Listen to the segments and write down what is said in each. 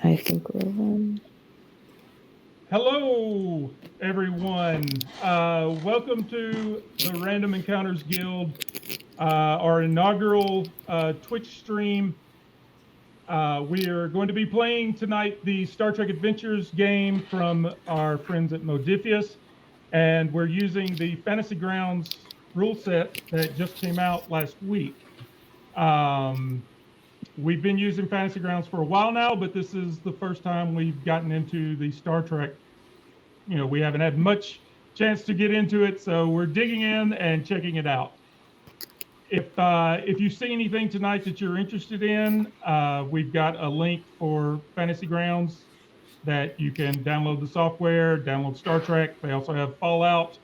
I think we're on. Hello, everyone. Welcome to the Random Encounters Guild, our inaugural Twitch stream. We are going to be playing tonight the Star Trek Adventures game from our friends at Modiphius, and we're using the Fantasy Grounds rule set that just came out last week. We've been using Fantasy Grounds for a while now, but this is the first time we've gotten into the Star Trek. We haven't had much chance to get into it, so we're digging in and checking it out. If you see anything tonight that you're interested in, we've got a link for Fantasy Grounds that you can download the software, download Star Trek. They also have Fallout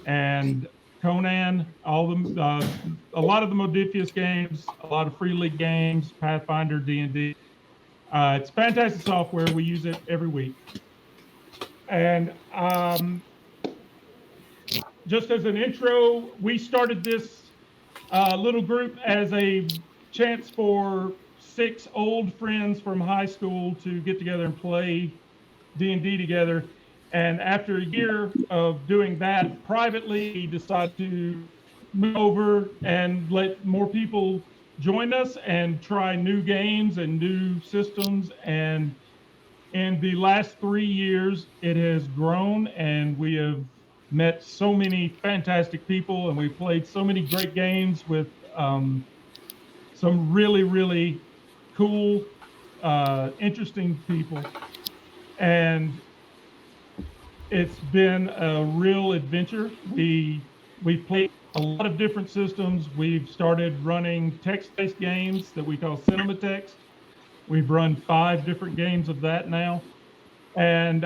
and Conan, a lot of the Modiphius games, a lot of Free League games, Pathfinder, D&D. It's fantastic software. We use it every week. And just as an intro, we started this little group as a chance for 6 old friends from high school to get together and play D&D together. And after a year of doing that privately, we decided to move over and let more people join us and try new games and new systems. And in the last 3 years, it has grown, and we have met so many fantastic people, and we've played so many great games with some really, really cool, interesting people. And it's been a real adventure. We've played a lot of different systems. We've started running text-based games that we call cinema text. We've run 5 different games of that now. And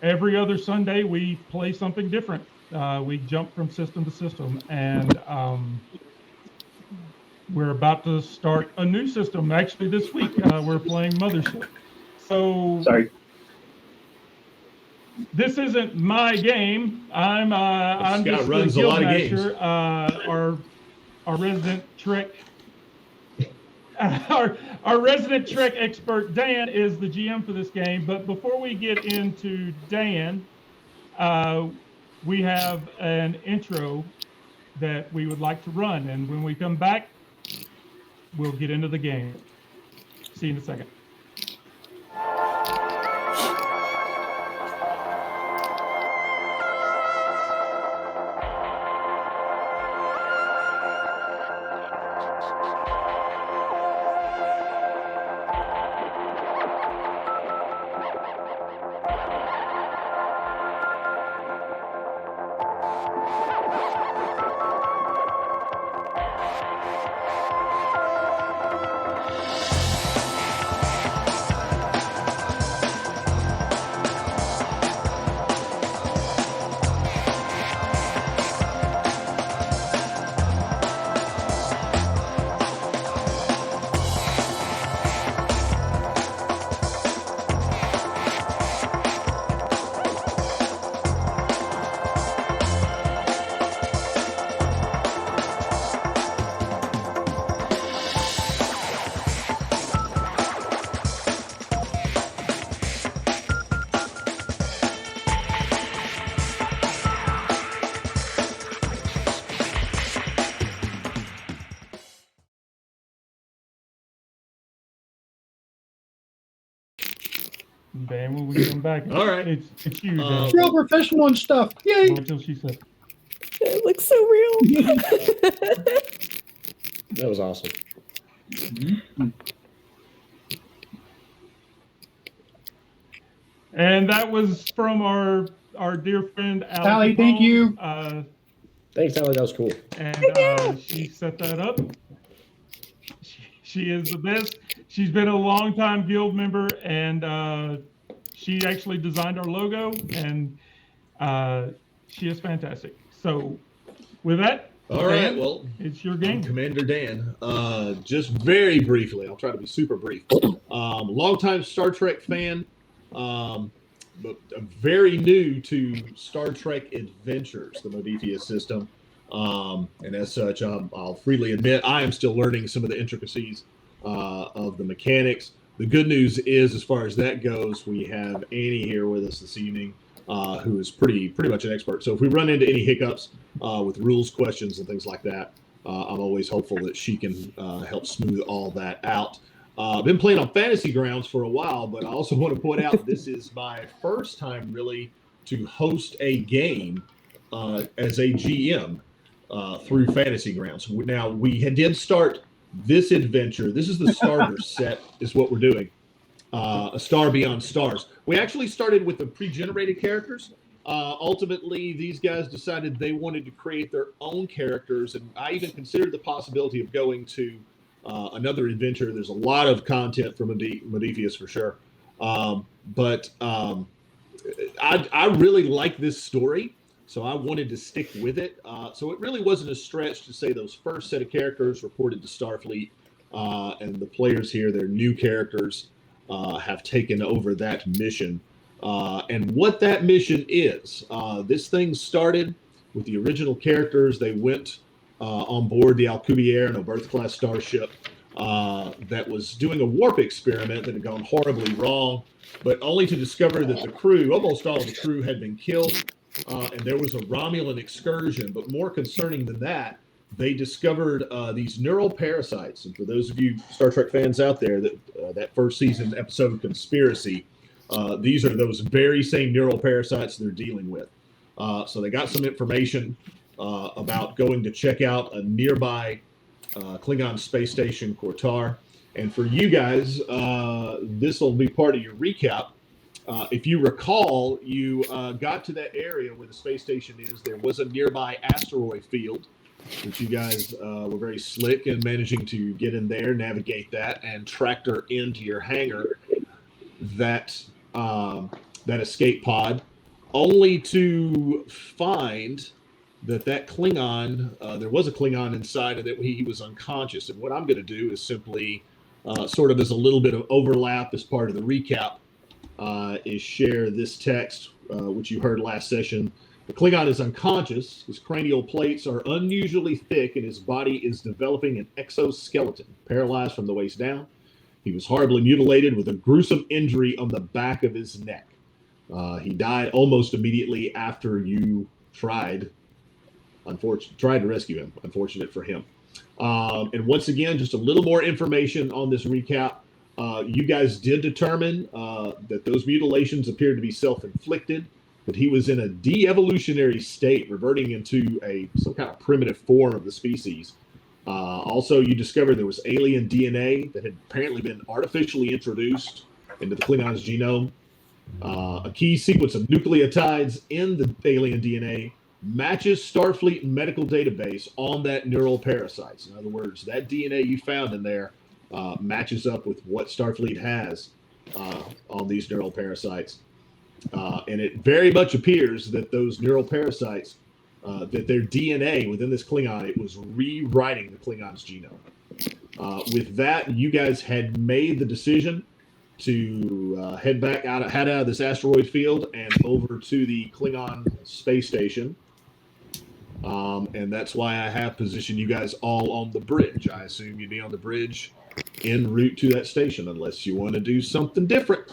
every other Sunday, we play something different. We jump from system to system. And we're about to start a new system. Actually, this week, we're playing Mothership. So, sorry. This isn't my game. I'm just the guild master. Our resident Trek. Our resident Trek expert, Dan, is the GM for this game. But before we get into Dan, we have an intro that we would like to run. And when we come back, we'll get into the game. See you in a second. Dan, when we come back, all right, it's you. Real professional and stuff. Yay! Until she said, it looks so real. That was awesome. Mm-hmm. And that was from our dear friend Allie. Thank you. Thanks, Allie. That was cool. And she set that up. She is the best. She's been a long-time guild member, and she actually designed our logo, and she is fantastic. So with that, all Dan, right, well, it's your game. I'm Commander Dan. Just very briefly, I'll try to be super brief. Longtime Star Trek fan, but very new to Star Trek Adventures, the Modiphius system. And as such, I'll freely admit I am still learning some of the intricacies of the mechanics. the good news is, as far as that goes, we have Annie here with us this evening, who is pretty much an expert. So if we run into any hiccups with rules questions and things like that, I'm always hopeful that she can help smooth all that out. I've been playing on Fantasy Grounds for a while, but I also want to point out this is my first time really to host a game as a GM through Fantasy Grounds. Now, did start this adventure. This is the starter set, is what we're doing. A Star Beyond Stars. We actually started with the pre-generated characters. Ultimately, these guys decided they wanted to create their own characters, and I even considered the possibility of going to another adventure. There's a lot of content from Modifius for sure. But I really like this story, so I wanted to stick with it. So it really wasn't a stretch to say those first set of characters reported to Starfleet, and the players here, their new characters, have taken over that mission. And what that mission is, this thing started with the original characters. They went on board the Alcubierre, an Oberth-class starship that was doing a warp experiment that had gone horribly wrong, but only to discover that the crew, almost all of the crew, had been killed, and there was a Romulan excursion. But more concerning than that, they discovered these neural parasites. And for those of you Star Trek fans out there, that first season episode, Conspiracy, these are those very same neural parasites they're dealing with. So they got some information about going to check out a nearby Klingon space station, Kortar. And for you guys, this will be part of your recap. If you recall, you got to that area where the space station is. There was a nearby asteroid field, which you guys were very slick in managing to get in there, navigate that, and tractor into your hangar that escape pod, only to find that Klingon, there was a Klingon inside, and that he was unconscious. And what I'm going to do is simply, sort of as a little bit of overlap as part of the recap, is share this text, which you heard last session. The Klingon is unconscious. His cranial plates are unusually thick, and his body is developing an exoskeleton, paralyzed from the waist down. He was horribly mutilated with a gruesome injury on the back of his neck. He died almost immediately after you tried to rescue him. Unfortunate for him. And once again, just a little more information on this recap. You guys did determine that those mutilations appeared to be self-inflicted, that he was in a de-evolutionary state, reverting into some kind of primitive form of the species. Also, you discovered there was alien DNA that had apparently been artificially introduced into the Klingon's genome. A key sequence of nucleotides in the alien DNA matches Starfleet medical database on that neural parasites. In other words, that DNA you found in there matches up with what Starfleet has on these neural parasites. And it very much appears that those neural parasites, that their DNA within this Klingon, it was rewriting the Klingon's genome. With that, you guys had made the decision to head out of this asteroid field and over to the Klingon space station. And that's why I have positioned you guys all on the bridge. I assume you'd be on the bridge en route to that station, unless you want to do something different.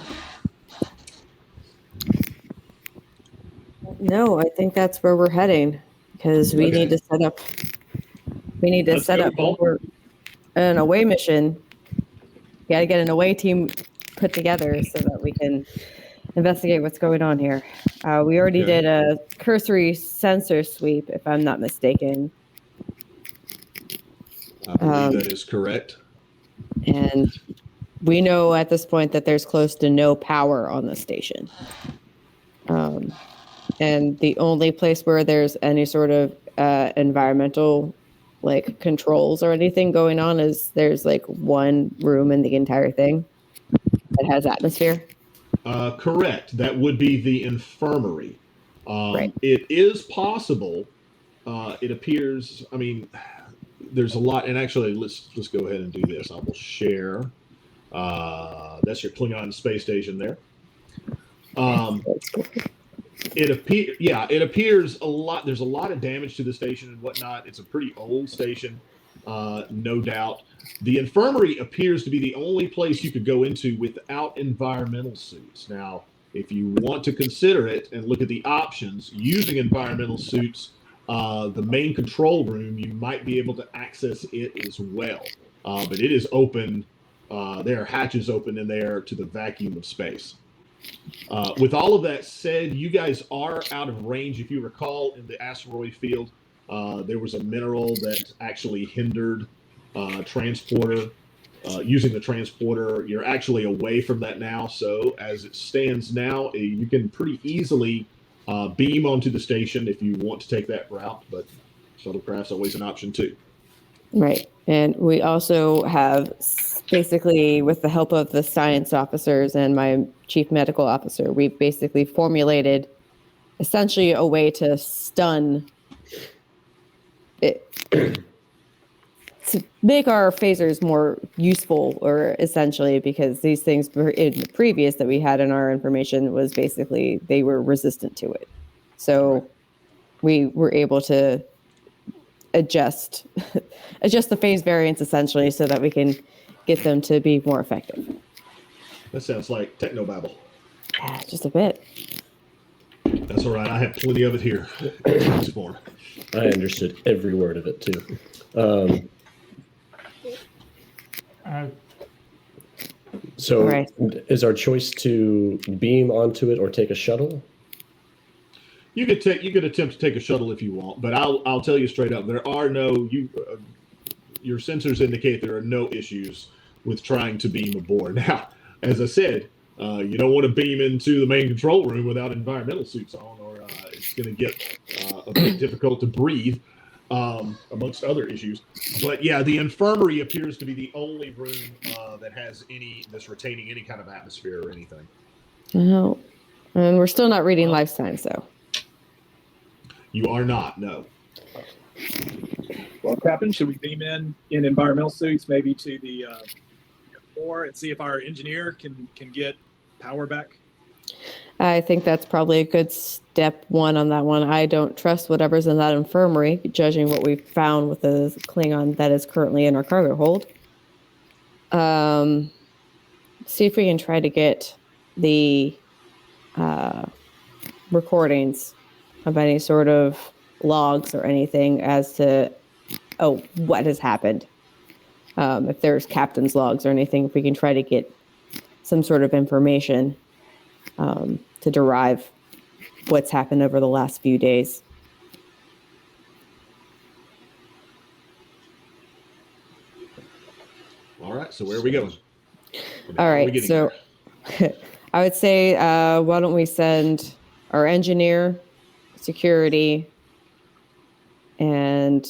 No, I think that's where we're heading, because we need to set up. We need to set up an away mission. We got to get an away team put together so that we can investigate what's going on here. We already did a cursory sensor sweep, if I'm not mistaken. I believe that is correct. And we know at this point that there's close to no power on the station. And the only place where there's any sort of environmental controls or anything going on is there's one room in the entire thing that has atmosphere. Correct. That would be the infirmary. Right. It is possible. It appears. I mean, there's a lot. And actually, let's go ahead and do this. I will share. That's your Klingon space station there. It appears a lot. There's a lot of damage to the station and whatnot. It's a pretty old station. no doubt. The infirmary appears to be the only place you could go into without environmental suits. Now, if you want to consider it and look at the options using environmental suits, the main control room, you might be able to access it as well. But it is open. There are hatches open in there to the vacuum of space. With all of that said, you guys are out of range. If you recall, in the asteroid field, there was a mineral that actually hindered transporter. Using the transporter, you're actually away from that now. So as it stands now, you can pretty easily beam onto the station if you want to take that route, but shuttlecraft's always an option too. Right. And we also have basically, with the help of the science officers and my chief medical officer, we've basically formulated essentially a way to stun it, to make our phasers more useful, or essentially, because these things in the previous that we had in our information was basically they were resistant to it. So we were able to adjust the phase variants essentially so that we can get them to be more effective. That sounds like technobabble. Yeah, just a bit. That's all right. I have plenty of it here. I understood every word of it too. So right. Is our choice to beam onto it or take a shuttle? You could attempt to take a shuttle if you want, but I'll tell you straight up, there are no your sensors indicate there are no issues with trying to beam aboard. Now, as I said, you don't want to beam into the main control room without environmental suits on, or it's going to get a bit difficult to breathe, amongst other issues. But yeah, the infirmary appears to be the only room that's retaining any kind of atmosphere or anything. No, and we're still not reading life signs though. You are not, no. Well, Captain, should we beam in environmental suits, maybe to the floor, and see if our engineer can get power back? I think that's probably a good step one on that one. I don't trust whatever's in that infirmary, judging what we've found with the Klingon that is currently in our cargo hold. See if we can try to get the recordings of any sort of logs or anything as to what has happened. If there's captain's logs or anything, if we can try to get some sort of information to derive what's happened over the last few days. All right, so where are we going? All right, so I would say why don't we send our engineer, security, and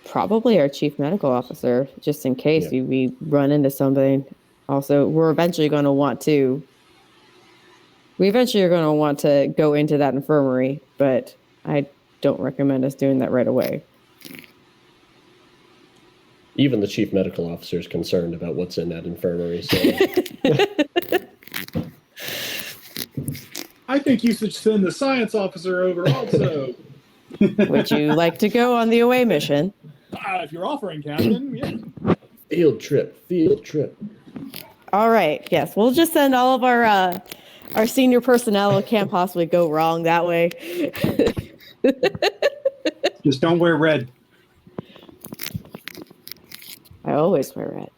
probably our chief medical officer, just in case we run into something. Also, we eventually are going to want to go into that infirmary, but I don't recommend us doing that right away. Even the chief medical officer is concerned about what's in that infirmary. So. I think you should send the science officer over also. Would you like to go on the away mission? If you're offering, Captain, yeah. Field trip. All right. Yes, we'll just send all of our senior personnel. It can't possibly go wrong that way. Just don't wear red. I always wear red.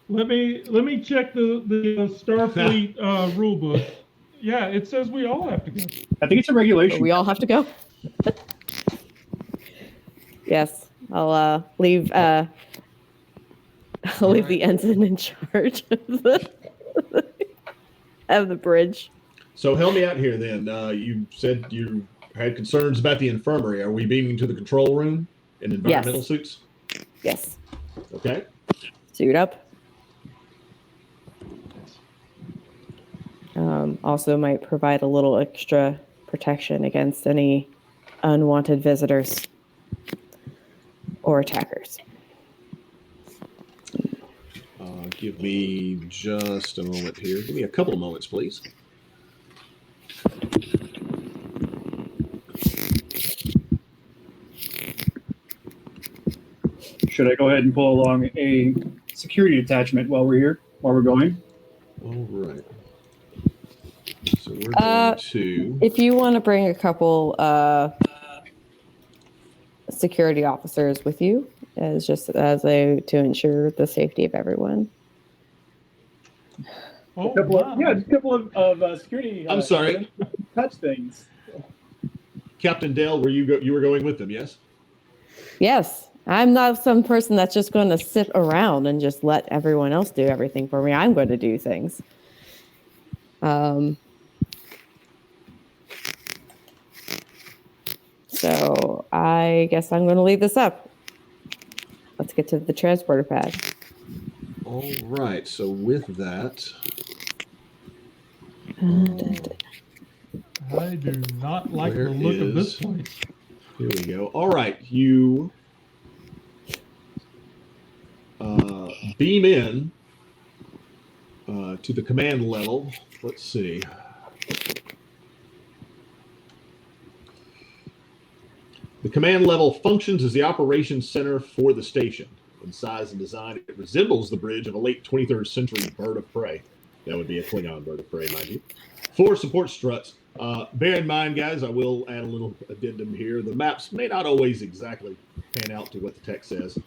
Let me check the Starfleet rule book. Yeah, it says we all have to go. I think it's a regulation. We all have to go. Yes, I'll leave. I'll leave the ensign in charge of the bridge. So help me out here then. You said you had concerns about the infirmary. Are we beaming to the control room in environmental suits? Yes. Okay. Suit up. Also might provide a little extra protection against any unwanted visitors or attackers. Give me just a moment here. Give me a couple of moments, please. should I go ahead and pull along a security detachment while we're here, while we're going? All right. So we're going to. If you want to bring a couple security officers with you, to ensure the safety of everyone. Oh, Just a couple of security. I'm sorry. Touch things. Captain Dale, you were going with them, yes? Yes, I'm not some person that's just going to sit around and just let everyone else do everything for me. I'm going to do things. So I guess I'm going to leave this up. Let's get to the transporter pad. All right. So with that, I do not like Where the look of this is- place. here we go. All right, you beam in to the command level. Let's see. The command level functions as the operations center for the station. In size and design, it resembles the bridge of a late 23rd century bird of prey. That would be a Klingon bird of prey, mind you. 4 support struts. Bear in mind, guys, I will add a little addendum here. The maps may not always exactly pan out to what the text says.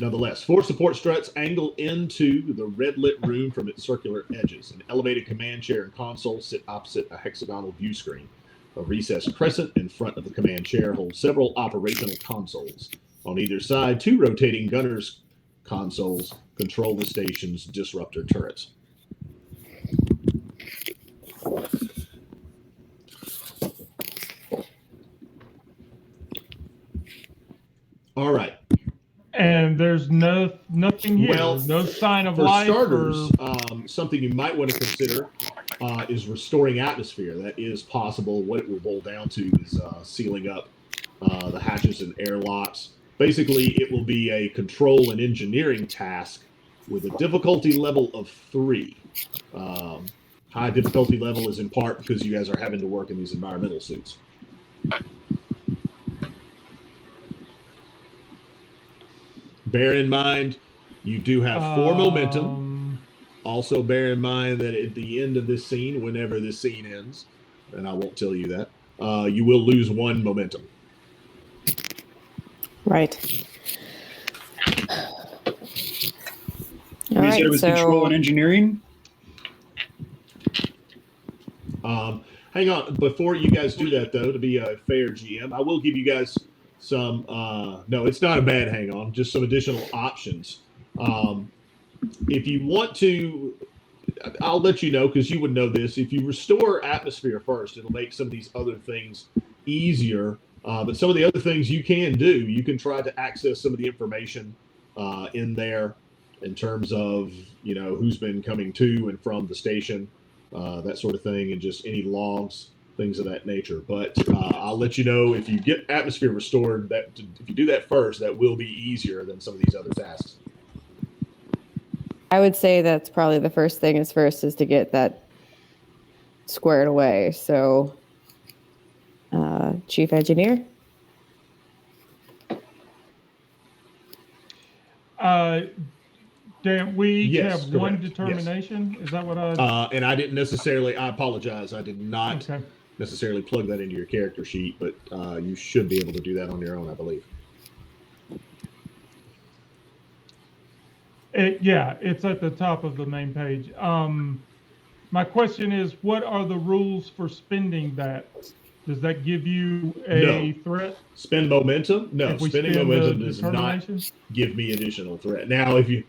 Nonetheless, 4 support struts angle into the red-lit room from its circular edges. An elevated command chair and console sit opposite a hexagonal view screen. A recessed crescent in front of the command chair holds several operational consoles. On either side, 2 rotating gunner's consoles control the station's disruptor turrets. All right. And there's nothing here. Well, There's no sign of For life. starters, something you might want to consider is restoring atmosphere. That is possible. What it will boil down to is sealing up the hatches and airlocks. Basically, it will be a control and engineering task with a difficulty level of 3. High difficulty level is in part because you guys are having to work in these environmental suits. Bear in mind, you do have 4 momentum. Also, bear in mind that at the end of this scene, whenever this scene ends, and I won't tell you that, you will lose 1 momentum. Right. You said it was control and engineering? Hang on. Before you guys do that, though, to be a fair GM, I will give you guys some, no, it's not a bad hang on, just some additional options. If you want to, I'll let you know because you would know this. If you restore atmosphere first, it'll make some of these other things easier. But some of the other things you can do, you can try to access some of the information in there in terms of, who's been coming to and from the station, that sort of thing, and just any logs, things of that nature. But I'll let you know if you get atmosphere restored, that if you do that first, that will be easier than some of these other tasks. I would say that's probably the first thing is to get that squared away. So, Chief Engineer? Dan, we Yes, have one correct. determination. Yes. Is that what I? And I didn't necessarily, I apologize, I did not necessarily plug that into your character sheet, but you should be able to do that on your own, I believe. It's at the top of the main page. My question is, what are the rules for spending that? Does that give you a threat? Spend momentum? No, If we spending spend momentum the does not determination? give me additional threat. Now, if you...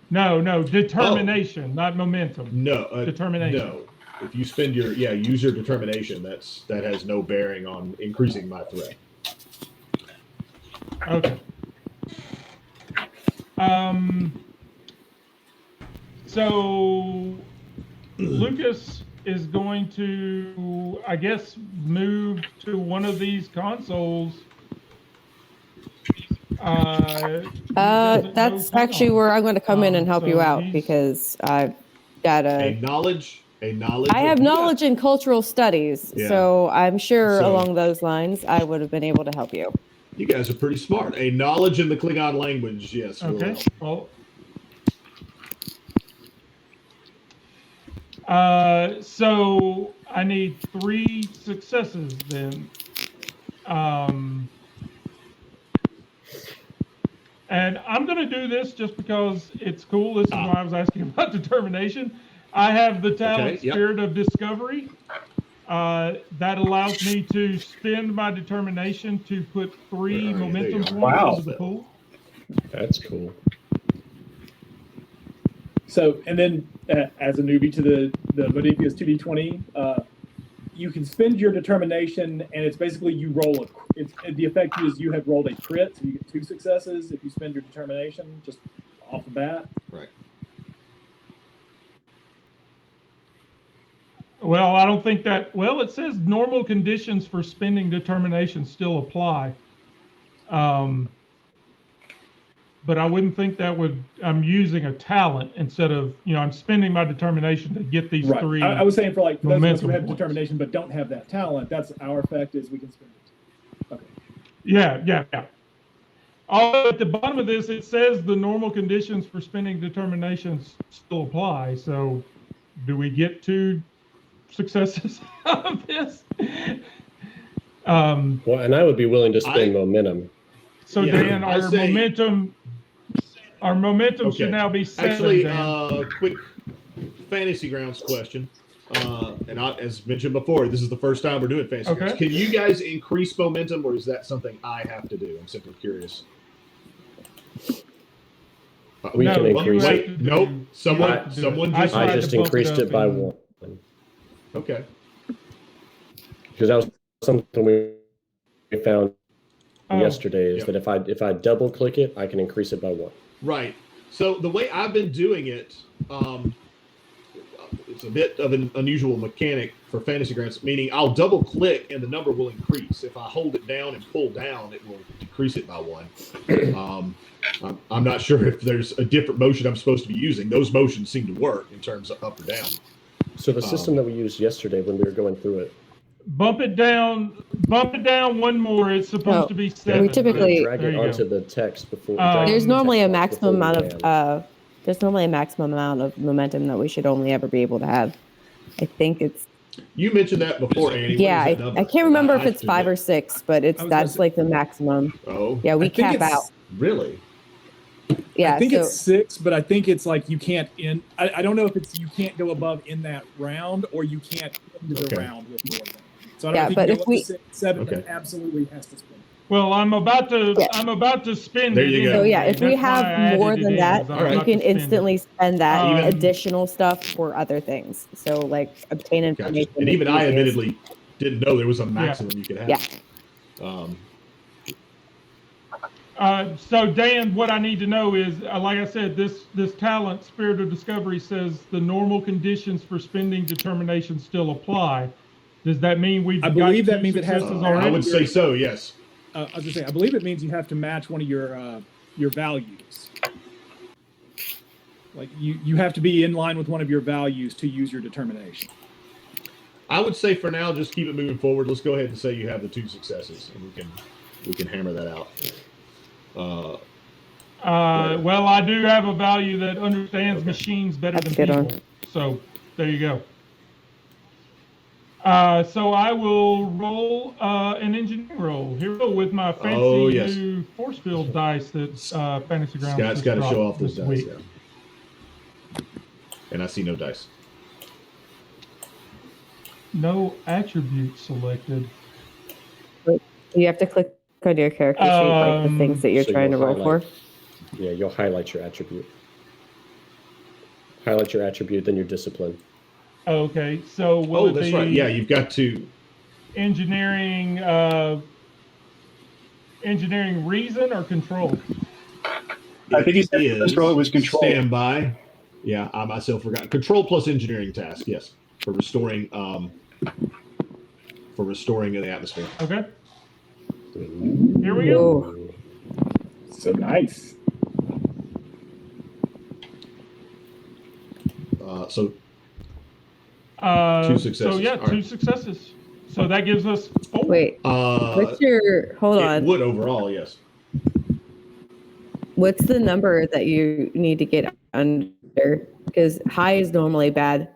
No, determination, not momentum. No. Determination. No. If you spend use your determination, that has no bearing on increasing my threat. Okay. So Lucas is going to, I guess, move to one of these consoles. That's actually where I'm going to come in and help you out because I've got a knowledge A knowledge. I have knowledge in cultural studies, Yeah. so I'm sure So- along those lines, I would have been able to help you. You guys are pretty smart. A knowledge in the Klingon language, yes. will Okay. help. Well, so I need 3 successes then. And I'm going to do this just because it's cool. This is why I was asking about determination. I have the talent Okay, yep. Spirit of Discovery. That allows me to spend my determination to put 3 Where are you? There you momentum are. points Wow. into the pool. That's cool. So, and then as a newbie to the Modifius 2D20, you can spend your determination, and it's basically you roll the effect is you have rolled a crit, so you get 2 successes if you spend your determination just off the bat. Right. Well, I don't think that. Well, it says normal conditions for spending determination still apply. But I wouldn't think that would. I'm using a talent instead of, I'm spending my determination to get these 3. I was saying for those of us who momentum have points. determination but don't have that talent, that's our effect is we can spend it. Okay. Yeah. At the bottom of this, it says the normal conditions for spending determinations still apply. So, do we get 2 successes out of this? Well, and I would be willing to spend momentum. So Yeah, Dan, I say- our momentum Okay. should now be 7. Actually, Dan. quick fantasy grounds question. As mentioned before, this is the first time we're doing fantasy grounds. Can you guys increase momentum, or is that something I have to do? I'm simply curious. We can increase have it. to do- Nope. you Someone have to do someone it. just- tried I to just bump increased up it by and- 1. Okay. Because that was something we found yesterday, is Yep. that if I double click it, I can increase it by 1. Right. So the way I've been doing it, it's a bit of an unusual mechanic for fantasy grants, meaning I'll double click and the number will increase. If I hold it down and pull down, it will decrease it by 1. I'm not sure if there's a different motion I'm supposed to be using. Those motions seem to work in terms of up or down. So the system that we used yesterday when we were going through it, Bump it down 1 more. It's supposed to be 7. we typically- drag it There you onto go. the text before. There's normally a text box maximum before amount we of land. there's normally a maximum amount of momentum that we should only ever be able to have. I think it's You mentioned that before, Annie. What yeah. is that number? I can't remember And if it's 5 or 6, but I was that's gonna like the maximum. Oh, Yeah, we I think cap it's- out. really? Yeah, I think so it's 6, but I think it's like you can't I don't know if it's you can't go above in that round or you can't end the Okay. round with more than. So I don't Yeah, know if but you if can go up we- to 6, 7, but Okay. it absolutely has to spend. Well, I'm about to Yeah. spend There it. you go. So anyway. yeah, if we That's why I have added more it than in, that, is I'm All right. you about to can spend it. instantly spend that Um, additional stuff for other things. So like obtain Gotcha. information. And even is I easiest. admittedly didn't know there was a maximum you could have. Yeah. So Dan, what I need to know is, like I said, this talent, Spirit of Discovery, says the normal conditions for spending determination still apply. Does that mean we've I got believe that 2 means it has- successes I already? would say so, yes. I was gonna say I believe it means you have to match one of your values. Like you have to be in line with one of your values to use your determination. I would say for now, just keep it moving forward. Let's go ahead and say you have the 2 successes, and we can hammer that out. Well, I do have a value that understands machines better That's than a good people. So there you go. So I will roll an engineering roll. Here we go with my fancy yes. new force field dice that Fantasy Grounds Scott's just got to dropped show off those this dice. week. Yeah. And I see no dice. No attribute selected. You have to click on your character sheet, like the things that you're So trying to you'll roll for. highlight- Yeah, you'll highlight your attribute. Highlight your attribute, then your discipline. Okay, so will it That's be right. Yeah, you've got to. engineering engineering reason or control? I think he said Is control, it was control. Standby. Yeah, I myself forgot. Control plus engineering task. Yes, for restoring the atmosphere. Okay. Here we go. Whoa. So nice. So Two successes. So yeah, All two right. successes. So that gives us 4. Wait, what's your, hold It on. would overall, yes. What's the number that you need to get under? Because high is normally bad.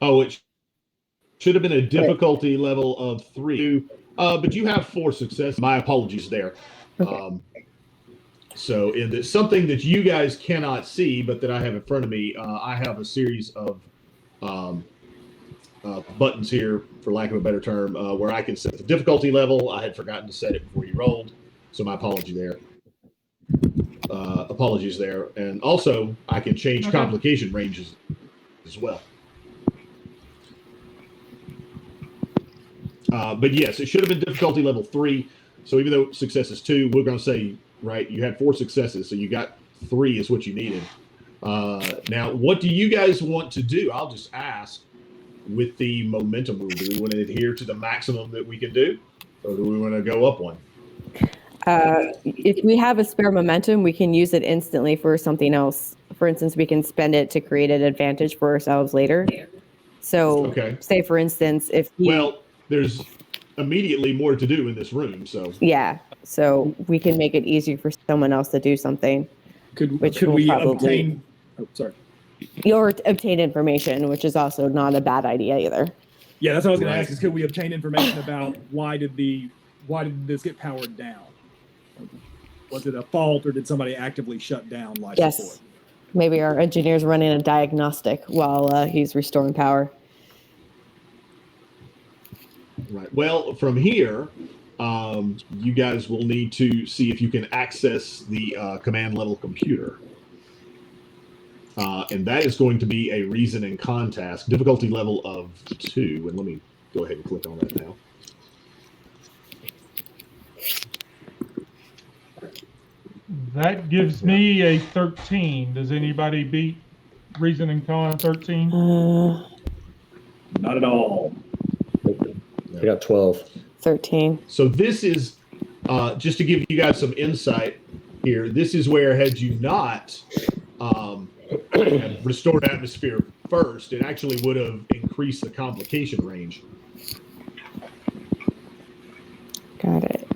Oh, it should have been a difficulty level of 3. But you have 4 successes. My apologies there. Okay. So, something that you guys cannot see, but that I have in front of me, I have a series of buttons here, for lack of a better term, where I can set the difficulty level. I had forgotten to set it before you rolled, so my apology there. Apologies there. And also, I can change complication ranges as well. But yes, it should have been difficulty level 3. So even though success is 2, we're going to say, right, you had 4 successes, so you got 3 is what you needed. Now, what do you guys want to do? I'll just ask with the momentum rule. Do we want to adhere to the maximum that we can do, or do we want to go up one? If we have a spare momentum, we can use it instantly for something else. For instance, we can spend it to create an advantage for ourselves later. So, Okay. say for instance, if Well, there's immediately more to do in this room, so yeah, so we can make it easier for someone else to do something. Could will we probably obtain? Oh, sorry. or obtain information, which is also not a bad idea either. Yeah, that's what I was going Right. to ask. Is could we obtain information about why did this get powered down? Was it a fault, or did somebody actively shut down life support? Yes, maybe our engineer's running a diagnostic while he's restoring power. right. Well, from here, you guys will need to see if you can access the command level computer. And that is going to be a reason and con task, difficulty level of 2. And let me go ahead and click on that now. That gives me a 13. Does anybody beat reason and con 13? Not at all. I got 12. 13. So this is, just to give you guys some insight here, this is where had you not restored atmosphere first, it actually would have increased the complication range. Got it.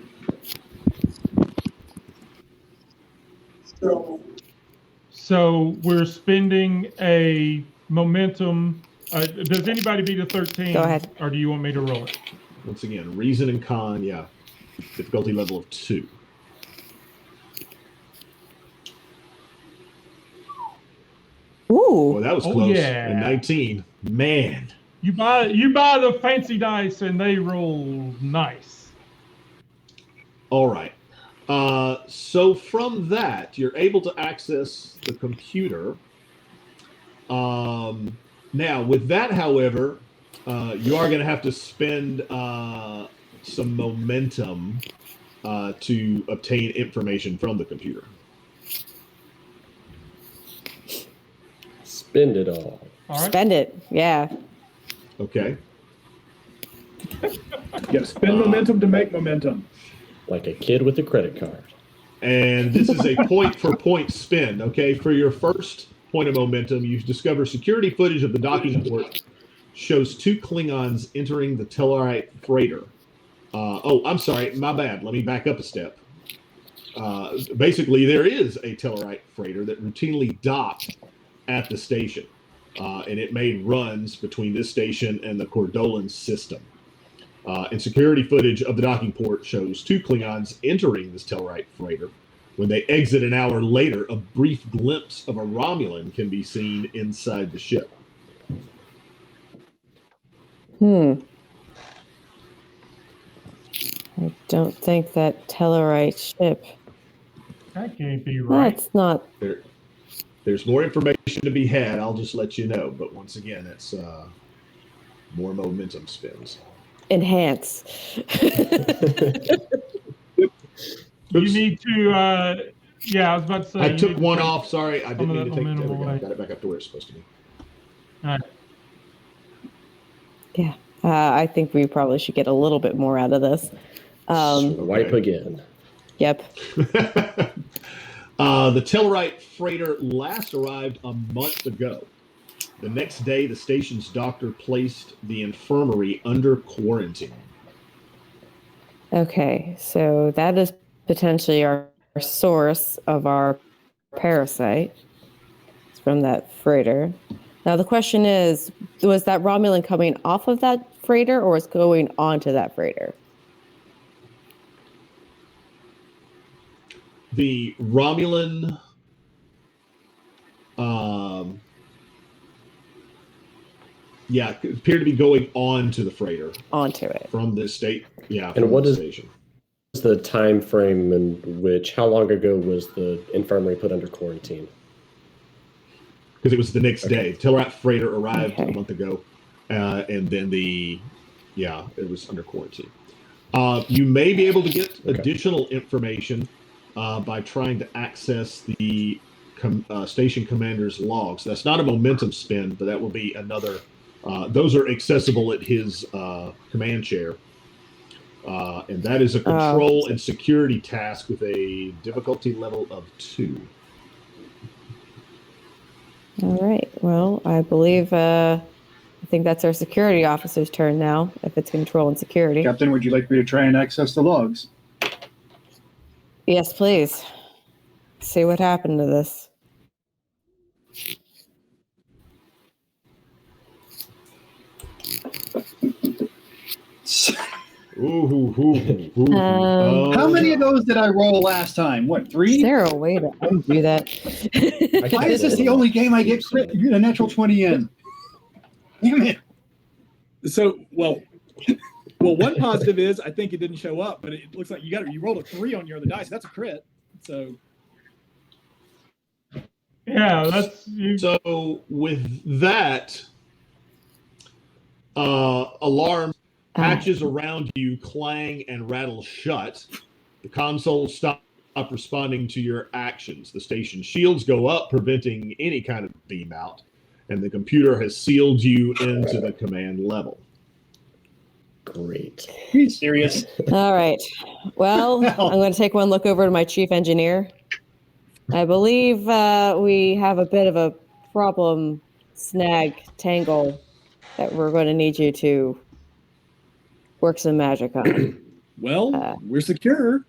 So we're spending a momentum. Does anybody beat a 13? Go ahead. Or do you want me to roll it? Once again, reason and con, yeah. Difficulty level of 2. Ooh. Well, that was close. Yeah. And 19. Man. You buy the fancy dice and they roll nice. All right. So from that, you're able to access the computer. Now, with that, however, you are going to have to spend some momentum to obtain information from the computer. Spend it all. All right. Spend it. Yeah. Okay. Yeah, spend momentum to make momentum. Like a kid with a credit card. And this is a point-for-point spin, okay? For your first point of momentum, you discover security footage of the docking port shows 2 Klingons entering the Tellarite freighter. Oh, I'm sorry, my bad. Let me back up a step. Basically, there is a Tellarite freighter that routinely docked at the station, and it made runs between this station and the Cordolan system. And security footage of the docking port shows 2 Klingons entering this Tellarite freighter. When they exit an hour later, a brief glimpse of a Romulan can be seen inside the ship. I don't think that Tellarite ship. That can't be right. That's not. There's more information to be had. I'll just let you know. But once again, it's more momentum spins. Enhance. You need to, yeah, I was about to say. I you took need to one take off. Sorry, I didn't some of mean to that take it. momentum There we go. away. Got it back up to where it's supposed to be. All right. Yeah. I think we probably should get a little bit more out of this. Wipe again. Yep. The Tellurite freighter last arrived a month ago. The next day, the station's doctor placed the infirmary under quarantine. Okay, so that is potentially our source of our parasite. It's from that freighter. Now the question is, was that Romulan coming off of that freighter or was going onto that freighter? The Romulan appeared to be going on to the freighter. Onto it. From this state. Yeah, And from what the is station. the time frame in which, how long ago was the infirmary put under quarantine? Because it was the next day. The Tellurite freighter arrived Okay. a month ago, and then it was under quarantine. You may be able to get additional information by trying to access the station commander's logs. That's not a momentum spin, but that will be another. Those are accessible at his command chair. And that is a control and security task with a difficulty level of 2. All right. Well, I believe I think that's our security officer's turn now, if it's control and security. Captain, would you like me to try and access the logs? Yes, please. See what happened to this. How many of those did I roll last time? What, 3? Is there a way to undo that? Why is this the only game I get a natural 20 in? Damn it. So, well, one positive is I think it didn't show up, but it looks like you rolled a 3 on your other dice. That's a crit. So, Yeah, that's you. So with that, alarm hatches around you clang and rattle shut. The console stop responding to your actions. The station shields go up, preventing any kind of beam out, and the computer has sealed you into the command level. Great. Are you serious? All right. Well, I'm going to take one look over to my chief engineer. I believe we have a bit of a problem, tangle, that we're going to need you to work some magic on. well, we're secure.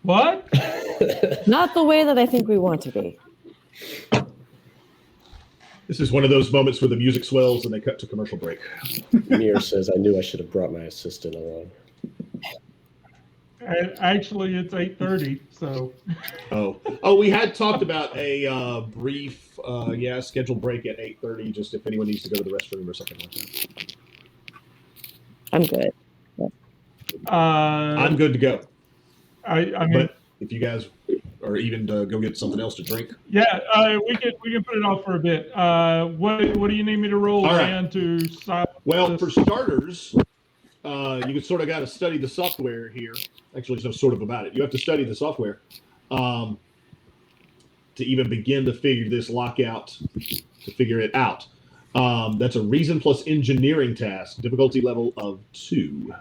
What? Not the way that I think we want to be. This is one of those moments where the music swells and they cut to commercial break. Mir says, I knew I should have brought my assistant along. And actually, it's 8:30. So. Oh, we had talked about a brief, scheduled break at 8:30, just if anyone needs to go to the restroom or something like that. I'm good. I'm good to go. I mean, But if you guys are even to go get something else to drink, yeah, we can put it off for a bit. What do you need me to roll All right. in to silence well, this? for starters, you sort of got to study the software here. Actually, there's no sort of about it. You have to study the software to even begin to figure this lockout, to figure it out. That's a reason plus engineering task, difficulty level of 2.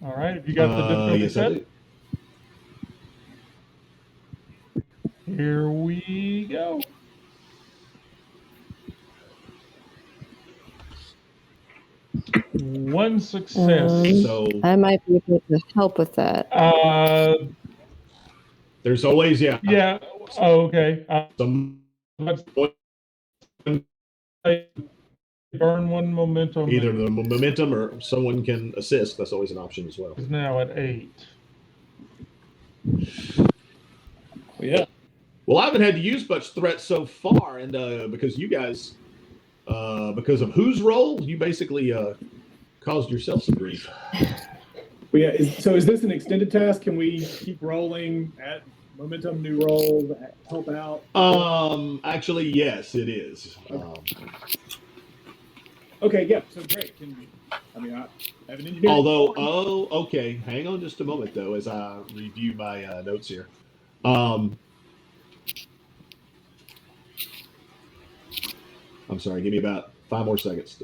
All right, have you got the difficulty Yes, I set? do. Here we go. One success. So I might be able to help with that. there's always Yeah. Oh, okay. some Let's burn one momentum. either the momentum or someone can assist. That's always an option as well. Is now at 8. Yeah. Well, I haven't had to use much threat so far, and because you guys, because of whose role, you basically caused yourself some grief. Well, yeah. So is this an extended task? Can we keep rolling at momentum, new roll, help out? Actually, yes, it is. Okay, yeah. So great. I have an engineer. Although, okay. Hang on just a moment, though, as I review my notes here. I'm sorry. Give me about 5 more seconds.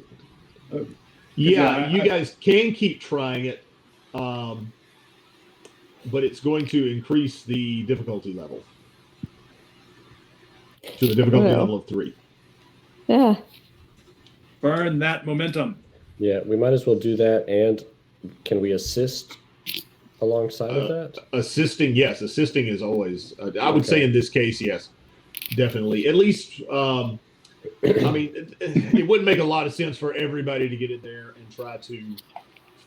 Yeah, you guys can keep trying it, but it's going to increase the difficulty level to the difficulty level of 3. Yeah. Burn that momentum. Yeah, we might as well do that. And can we assist alongside of that? Assisting, yes. Assisting is always, I would say in this case, yes, definitely. At least, I mean, it wouldn't make a lot of sense for everybody to get in there and try to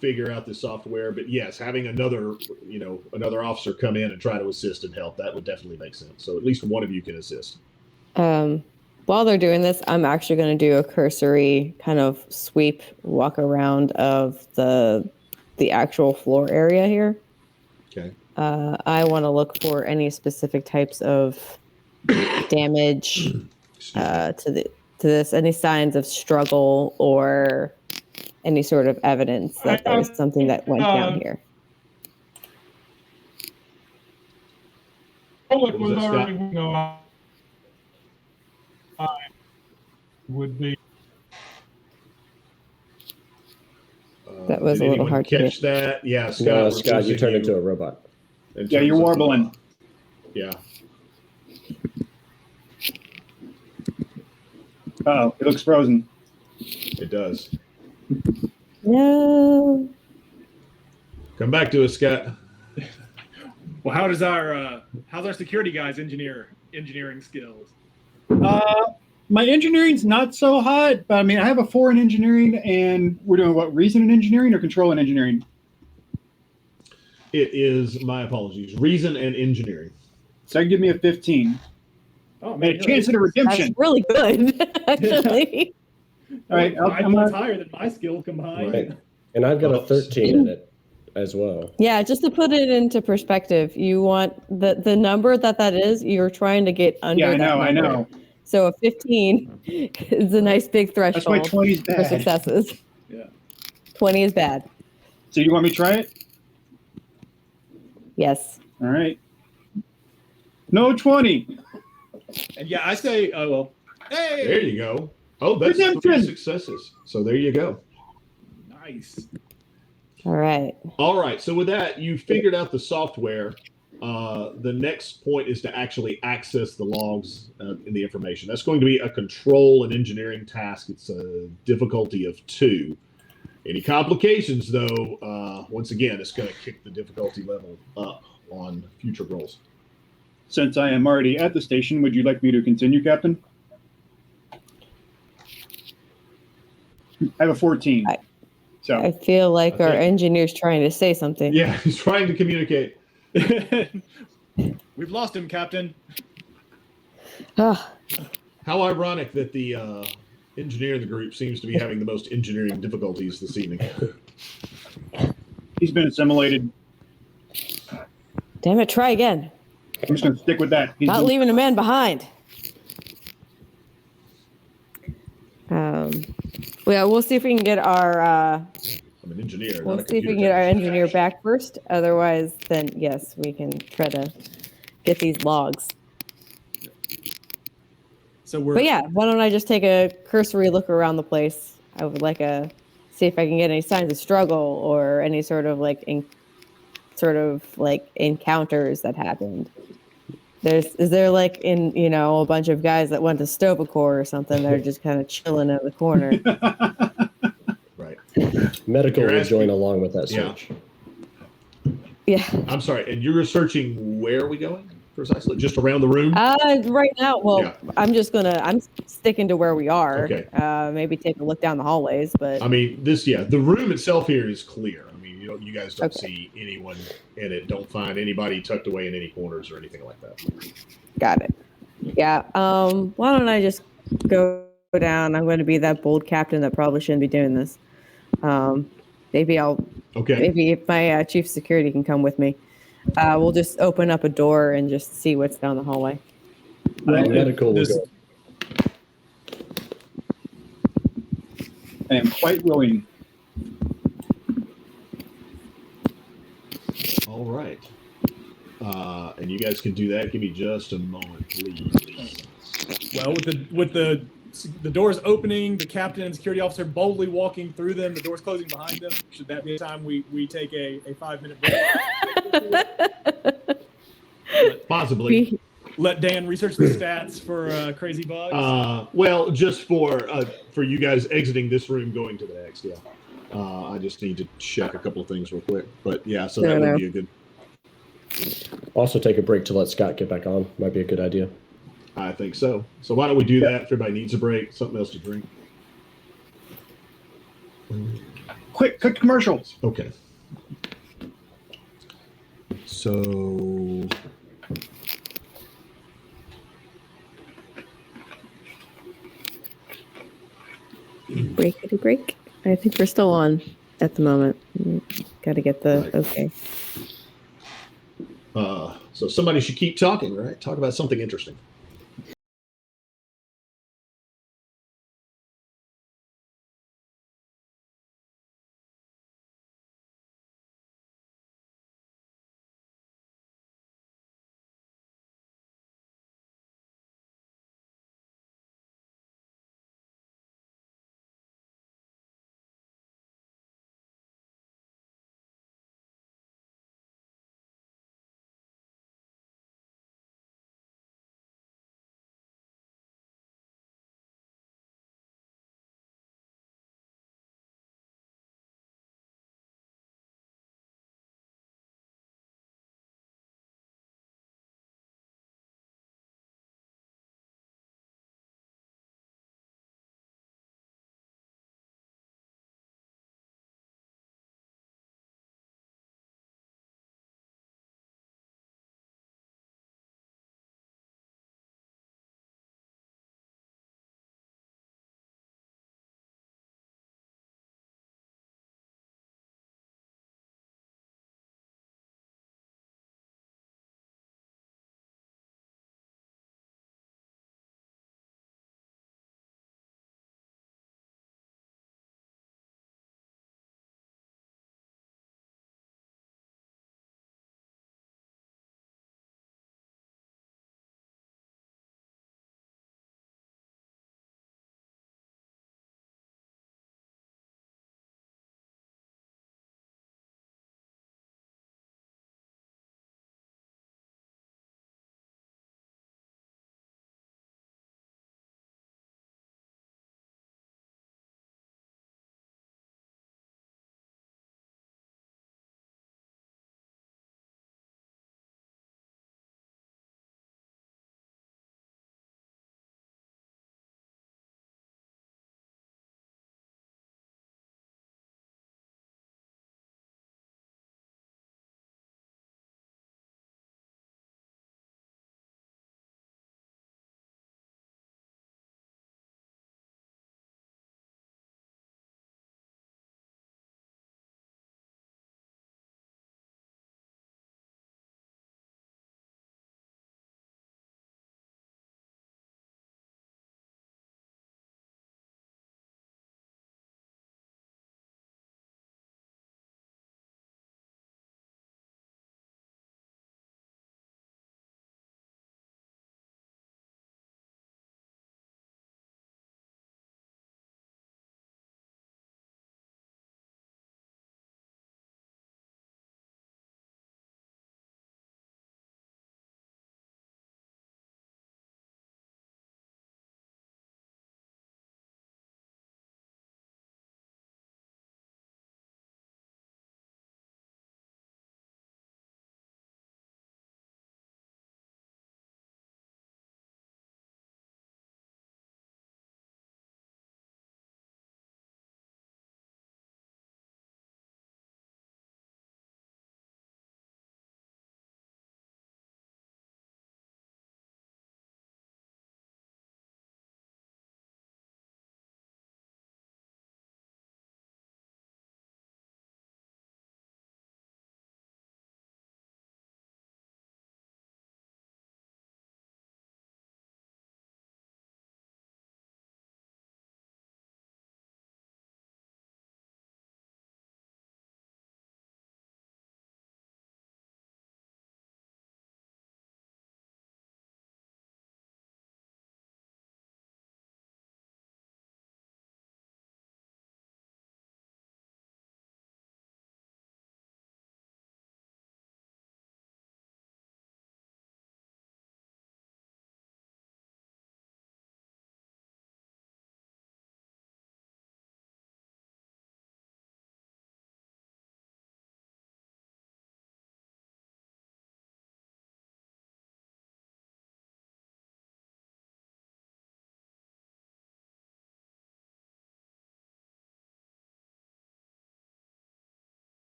figure out the software. But yes, having another officer come in and try to assist and help, that would definitely make sense. So at least one of you can assist. While they're doing this, I'm actually going to do a cursory kind of sweep walk around of the actual floor area here. Okay. I want to look for any specific types of damage to this, any signs of struggle or any sort of evidence that there's something that went down here. Public was already would be. That was a little hard to catch that. Yeah, Scott. No, Scott, you turned into a robot. Yeah, you're warbling. Yeah. Oh, it looks frozen. It does. No. Come back to us, Scott. Well, how's our security guys engineering skills? My engineering's not so hot, but I mean, I have a 4 in engineering, and we're doing what, reason in engineering or control in engineering? It is, my apologies, reason and engineering. So give me a 15. Oh man, a chance at a redemption. That's really good, actually. All right, I'm higher than my skill combined. Right. And I've got a 13 in it as well. Yeah, just to put it into perspective, you want the number that is, you're trying to get under that number. I know. So a 15 is a nice big threshold. That's why 20 is for bad. successes. Yeah. 20 is bad. So you want me to try it? Yes. All right. No 20. And yeah, I say, oh well. Hey. There you go. Oh, that's 3 successes. So there you go. Nice. All right. All right. So with that, you figured out the software. The next point is to actually access the logs and the information. That's going to be a control and engineering task. It's a difficulty of 2. Any complications, though, once again, it's going to kick the difficulty level up on future rolls. Since I am already at the station, would you like me to continue, Captain? I have a 14. I feel like our engineer's trying to say something. Yeah, he's trying to communicate. We've lost him, Captain. How ironic that the engineer in the group seems to be having the most engineering difficulties this evening. He's been assimilated. Damn it, try again. I'm just going to stick with that. Not leaving a man behind. Yeah, we'll see if we can get our. I'm an engineer. We'll see if we can get our engineer back first. Otherwise, then yes, we can try to get these logs. But yeah, why don't I just take a cursory look around the place? I would like to see if I can get any signs of struggle or any sort of encounters that happened. Is there like a bunch of guys that went to Stovacor or something? They're just kind of chilling in the corner. Right. Medical will join along with that search. Yeah. I'm sorry. And you're searching, where are we going precisely? Just around the room? Right now, I'm sticking to where we are. Okay. Maybe take a look down the hallways, but. I mean, the room itself here is clear. I mean, you guys don't see anyone in it. Don't find anybody tucked away in any corners or anything like that. Got it. Yeah. Why don't I just go down? I'm going to be that bold captain that probably shouldn't be doing this. Maybe I'll. Okay. Maybe if my chief of security can come with me, we'll just open up a door and just see what's down the hallway. Medical will go. I am quite willing. All right. And you guys can do that. Give me just a moment, please. Well, with the the doors opening, the captain and security officer boldly walking through them, the doors closing behind them. Should that be a time we take a 5-minute break? Possibly. Let Dan research the stats for crazy bugs. Well, just for you guys exiting this room, going to the next. Yeah. I just need to check a couple of things real quick. But yeah, so that would be a good. Also, take a break to let Scott get back on. Might be a good idea. I think so. So why don't we do that? If everybody needs a break, something else to drink. Quick commercials. Okay. So. Breakity break. I think we're still on at the moment. Got to get the okay. So somebody should keep talking, right? Talk about something interesting.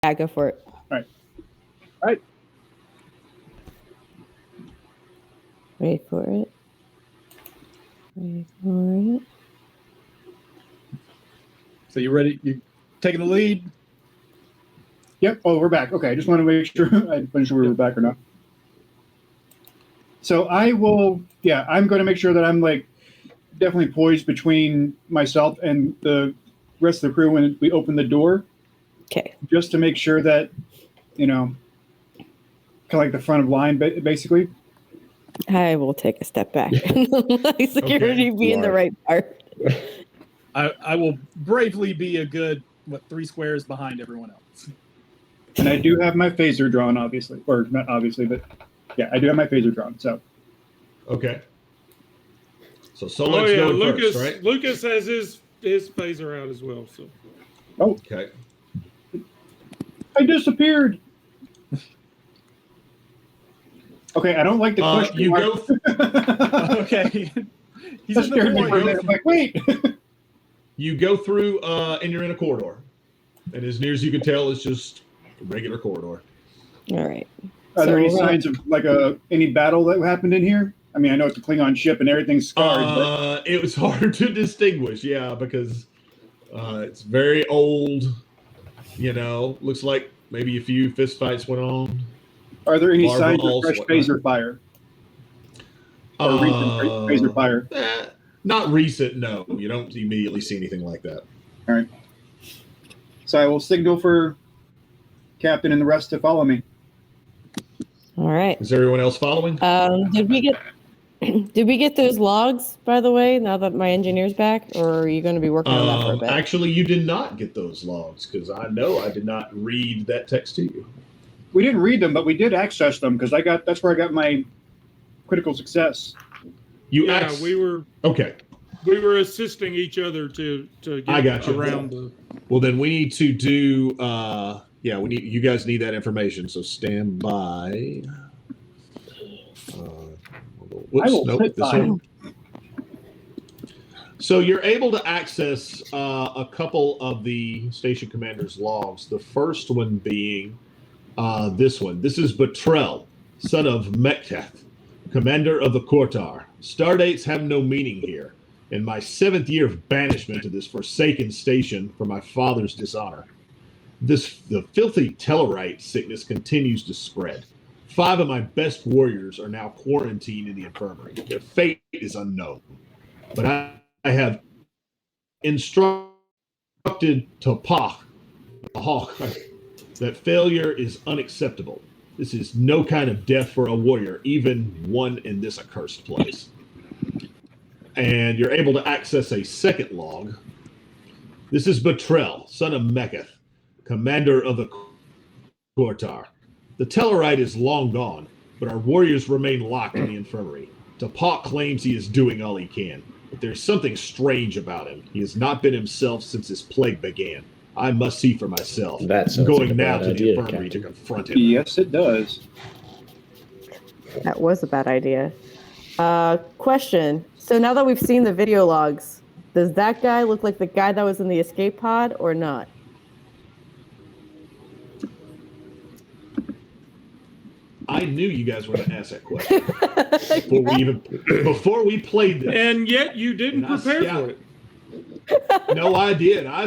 Yeah, go for it. All Right. Wait for it. Wait for it. So you ready? You taking the lead? Yep. Oh, we're back. Okay. I just want to make sure I wasn't sure we were back or not. So I will. Yeah, I'm going to make sure that I'm like definitely poised between myself and the rest of the crew when we open the door, Okay. just to make sure that kind of like the front of line, basically. I will take a step back. Let security be in the right part. I will bravely be a good 3 squares behind everyone else. And I do have my phaser drawn, obviously, or not obviously, but yeah, I do have my phaser drawn. So Okay. So Solek's going Lucas, first, right? Lucas has his phaser out as well. So. Okay. I disappeared. Okay, I don't like the question. You go. Okay. He's That in scared me the for a minute. I'm like, wait. You go through, and you're in a corridor, and as near as you can tell, it's just a regular corridor. All right. Are there any So, signs of like any battle that happened in here? I mean, I know it's a Klingon ship and everything's scarred, but It was hard to distinguish, yeah, because it's very old. Looks like maybe a few fistfights went on. are there any bar signs of brawls, fresh whatnot. phaser fire? Or recent phaser fire? Not recent, no. You don't immediately see anything like that. All right. So I will signal for Captain and the rest to follow me. all right. Is everyone else following? Did we get those logs, by the way, now that my engineer's back, or are you going to be working on that for a bit? Actually, you did not get those logs because I know I did not read that text to you. We didn't read them, but we did access them because that's where I got my critical success. We were okay. We were assisting each other to get I got you. around the. Well, then we need to do. You guys need that information, so stand by. I will sit by. So you're able to access a couple of the station commander's logs. The first one being this one. This is Batrell, son of Meketh, commander of the Kortar. Stardates have no meaning here. In my 7th year of banishment to this forsaken station for my father's dishonor, the filthy Tellarite sickness continues to spread. 5 of my best warriors are now quarantined in the infirmary. Their fate is unknown. But I have instructed Hawk that failure is unacceptable. This is no kind of death for a warrior, even one in this accursed place. And you're able to access a second log. This is Batrell, son of Meketh, commander of the Kortar. The Tellarite is long gone, but our warriors remain locked in the infirmary. Tapak claims he is doing all he can, but there's something strange about him. He has not been himself since his plague began. I must see for myself. That sounds I'm going like a now bad to idea, the infirmary Captain. to confront him. Yes, it does. That was a bad idea. Question. So now that we've seen the video logs, does that guy look like the guy that was in the escape pod or not? I knew you guys were going to ask that question before we played this. And yet you didn't And I prepare for scouted. it. No, I did. I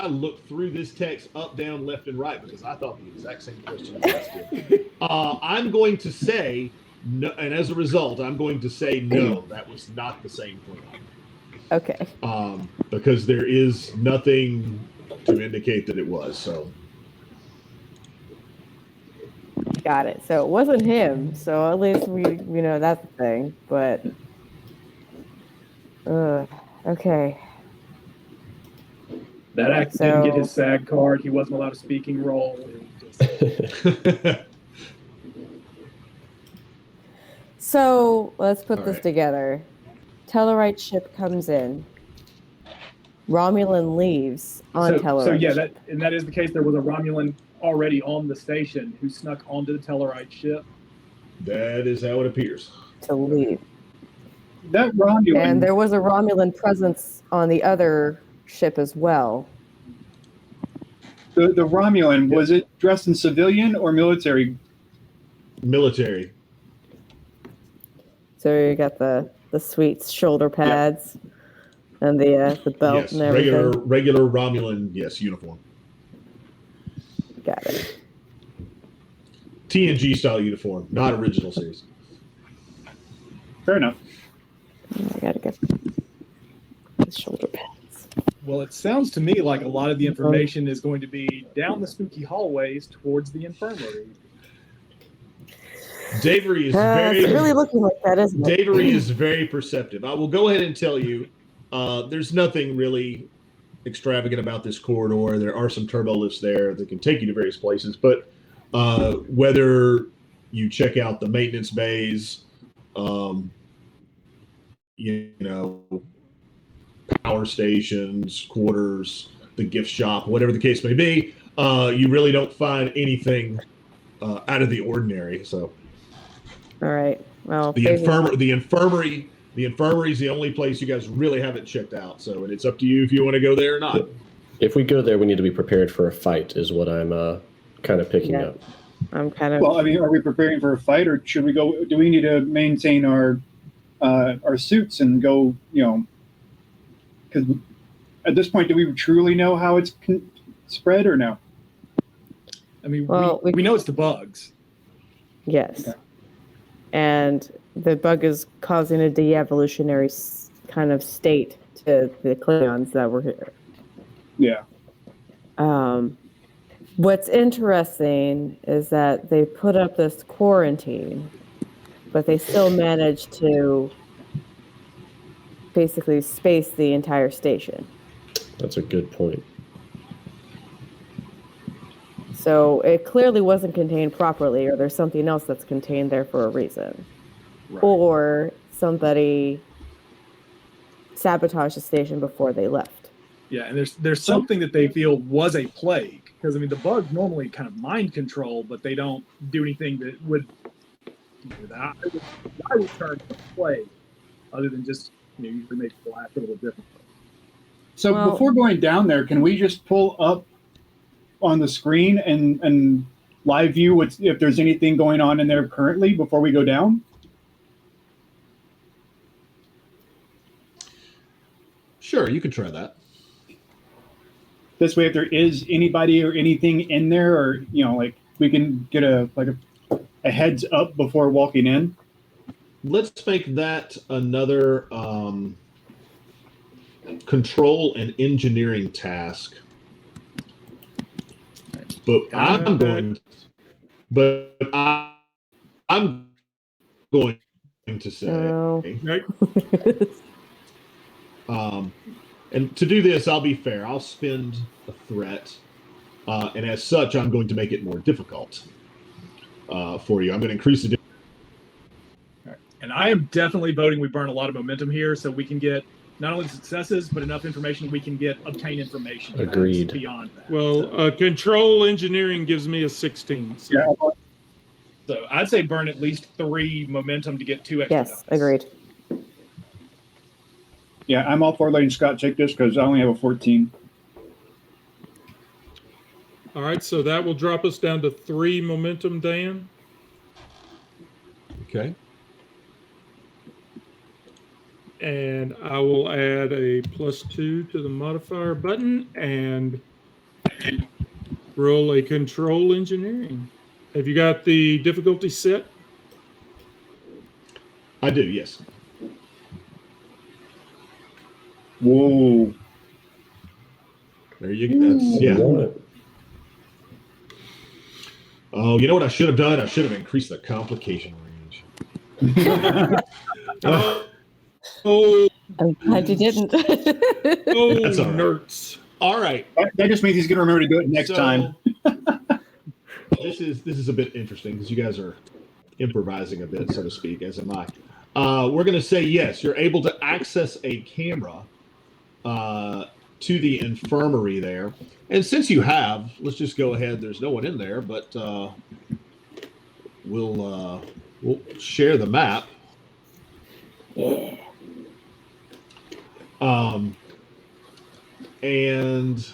looked through this text up, down, left, and right because I thought the exact same question you guys did. I'm going to say no, and as a result, I'm going to say no, that was not the same Klingon. Okay. Because there is nothing to indicate that it was. So Got it. So it wasn't him. So at least we know that's the thing. But okay. That actor didn't get his SAG card. He wasn't allowed a speaking role. So let's put All this right. together. Tellarite ship comes in. Romulan leaves on Tellarite. So yeah, that is the case. There was a Romulan already on the station who snuck onto the Tellarite ship. that is how it appears. to leave. That Romulan. And there was a Romulan presence on the other ship as well. The Romulan, was it dressed in civilian or military? Military. So you got the sweet shoulder pads and the belt Yes, and everything. regular Romulan, yes, uniform. Got it. TNG style uniform, not original series. Fair enough. I gotta get the shoulder pads. Well, it sounds to me like a lot of the information is going to be down the spooky hallways towards the infirmary. Davery is It's really looking like that, isn't it? Davery is very perceptive. I will go ahead and tell you, there's nothing really extravagant about this corridor. There are some turbo lifts there that can take you to various places, but whether you check out the maintenance bays, power stations, quarters, the gift shop, whatever the case may be, you really don't find anything out of the ordinary. So, All right. Well, the infirmary is the only place you guys really haven't checked out. So, and it's up to you if you want to go there or not. If we go there, we need to be prepared for a fight, is what I'm kind of picking up. I'm kind of. Well, I mean, are we preparing for a fight, or should we go? Do we need to maintain our suits and go? Because at this point, do we truly know how it's spread or no? I mean, Well, we know it's the bugs. Yes. Okay. And the bug is causing a de-evolutionary kind of state to the Klingons that were here. Yeah. What's interesting is that they put up this quarantine, but they still managed to basically space the entire station. That's a good point. So it clearly wasn't contained properly, or there's something else that's contained there for a reason. Right. Or somebody sabotaged the station before they left. Yeah, and there's something that they feel was a plague. Because, I mean, the bugs normally kind of mind control, but they don't do anything that would, I would term a plague, other than just, usually make people act a little different. So before going down there, can we just pull up on the screen and live view if there's anything going on in there currently before we go down? Sure, you could try that. This way, if there is anybody or anything in there, or we can get a heads up before walking in. Let's make that another control and engineering task. But I'm going to say, and to do this, I'll be fair. I'll spend a threat, and as such, I'm going to make it more difficult for you. I'm going to increase the. And I am definitely voting we burn a lot of momentum here, so we can get not only successes but enough information we can obtain information. Agreed. Beyond that. Well, control engineering gives me a 16. So. Yeah. So I'd say burn at least 3 momentum to get 2 extra. Yes, dice. agreed. Yeah, I'm all for letting Scott take this because I only have a 14. All right, so that will drop us down to 3 momentum, Dan. Okay. And I will add a +2 to the modifier button and roll a control engineering. Have you got the difficulty set? I do, yes. Whoa. There you go. Yeah. Oh, you know what I should have done? I should have increased the complication range. Oh, I'm glad you didn't. that's all right. nerds. All right. That just means he's going to remember to do it next time. This is a bit interesting because you guys are improvising a bit, so to speak, as am I. We're going to say yes. You're able to access a camera to the infirmary there, and since you have, let's just go ahead. There's no one in there, but we'll share the map. Yeah. And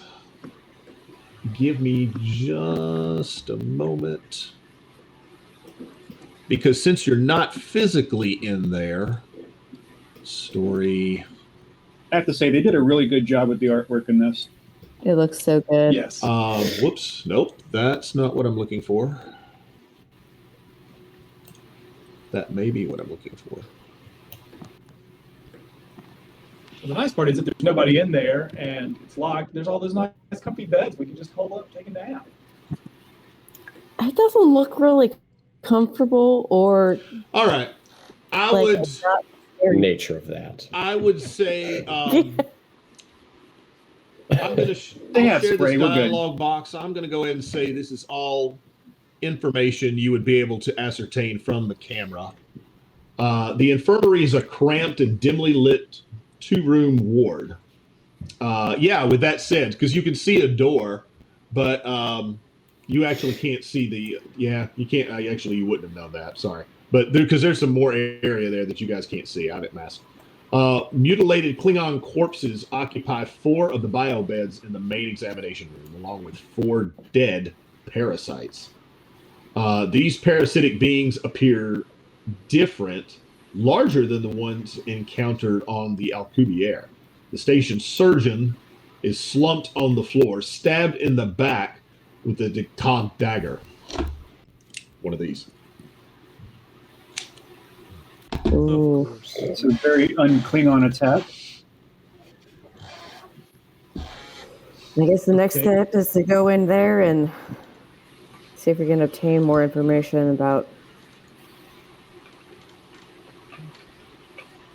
give me just a moment. Because since you're not physically in there, story. I have to say, they did a really good job with the artwork in this. It looks so good. Yes. Whoops. Nope. That's not what I'm looking for. That may be what I'm looking for. The nice part is that there's nobody in there and it's locked. There's all those nice comfy beds. We can just hold up, take a nap. It doesn't look really comfortable or. All right. I like, would. it's not very- Nature of that. I would say. I'm going to share spray, this we're good. dialogue box. I'm going to go ahead and say this is all information you would be able to ascertain from the camera. The infirmary is a cramped and dimly lit 2-room ward. Yeah, with that said, because you can see a door, but you actually can't see the. Yeah, you can't. Actually, you wouldn't have known that. Sorry, but because there's some more area there that you guys can't see. I didn't mask. Mutilated Klingon corpses occupy 4 of the bio beds in the main examination room, along with 4 dead parasites. These parasitic beings appear different, larger than the ones encountered on the Alcubierre. The station surgeon is slumped on the floor, stabbed in the back with a dictog dagger. One of these. Ooh. It's a very un-Klingon attack. I guess the next step is to go in there and see if we can obtain more information about.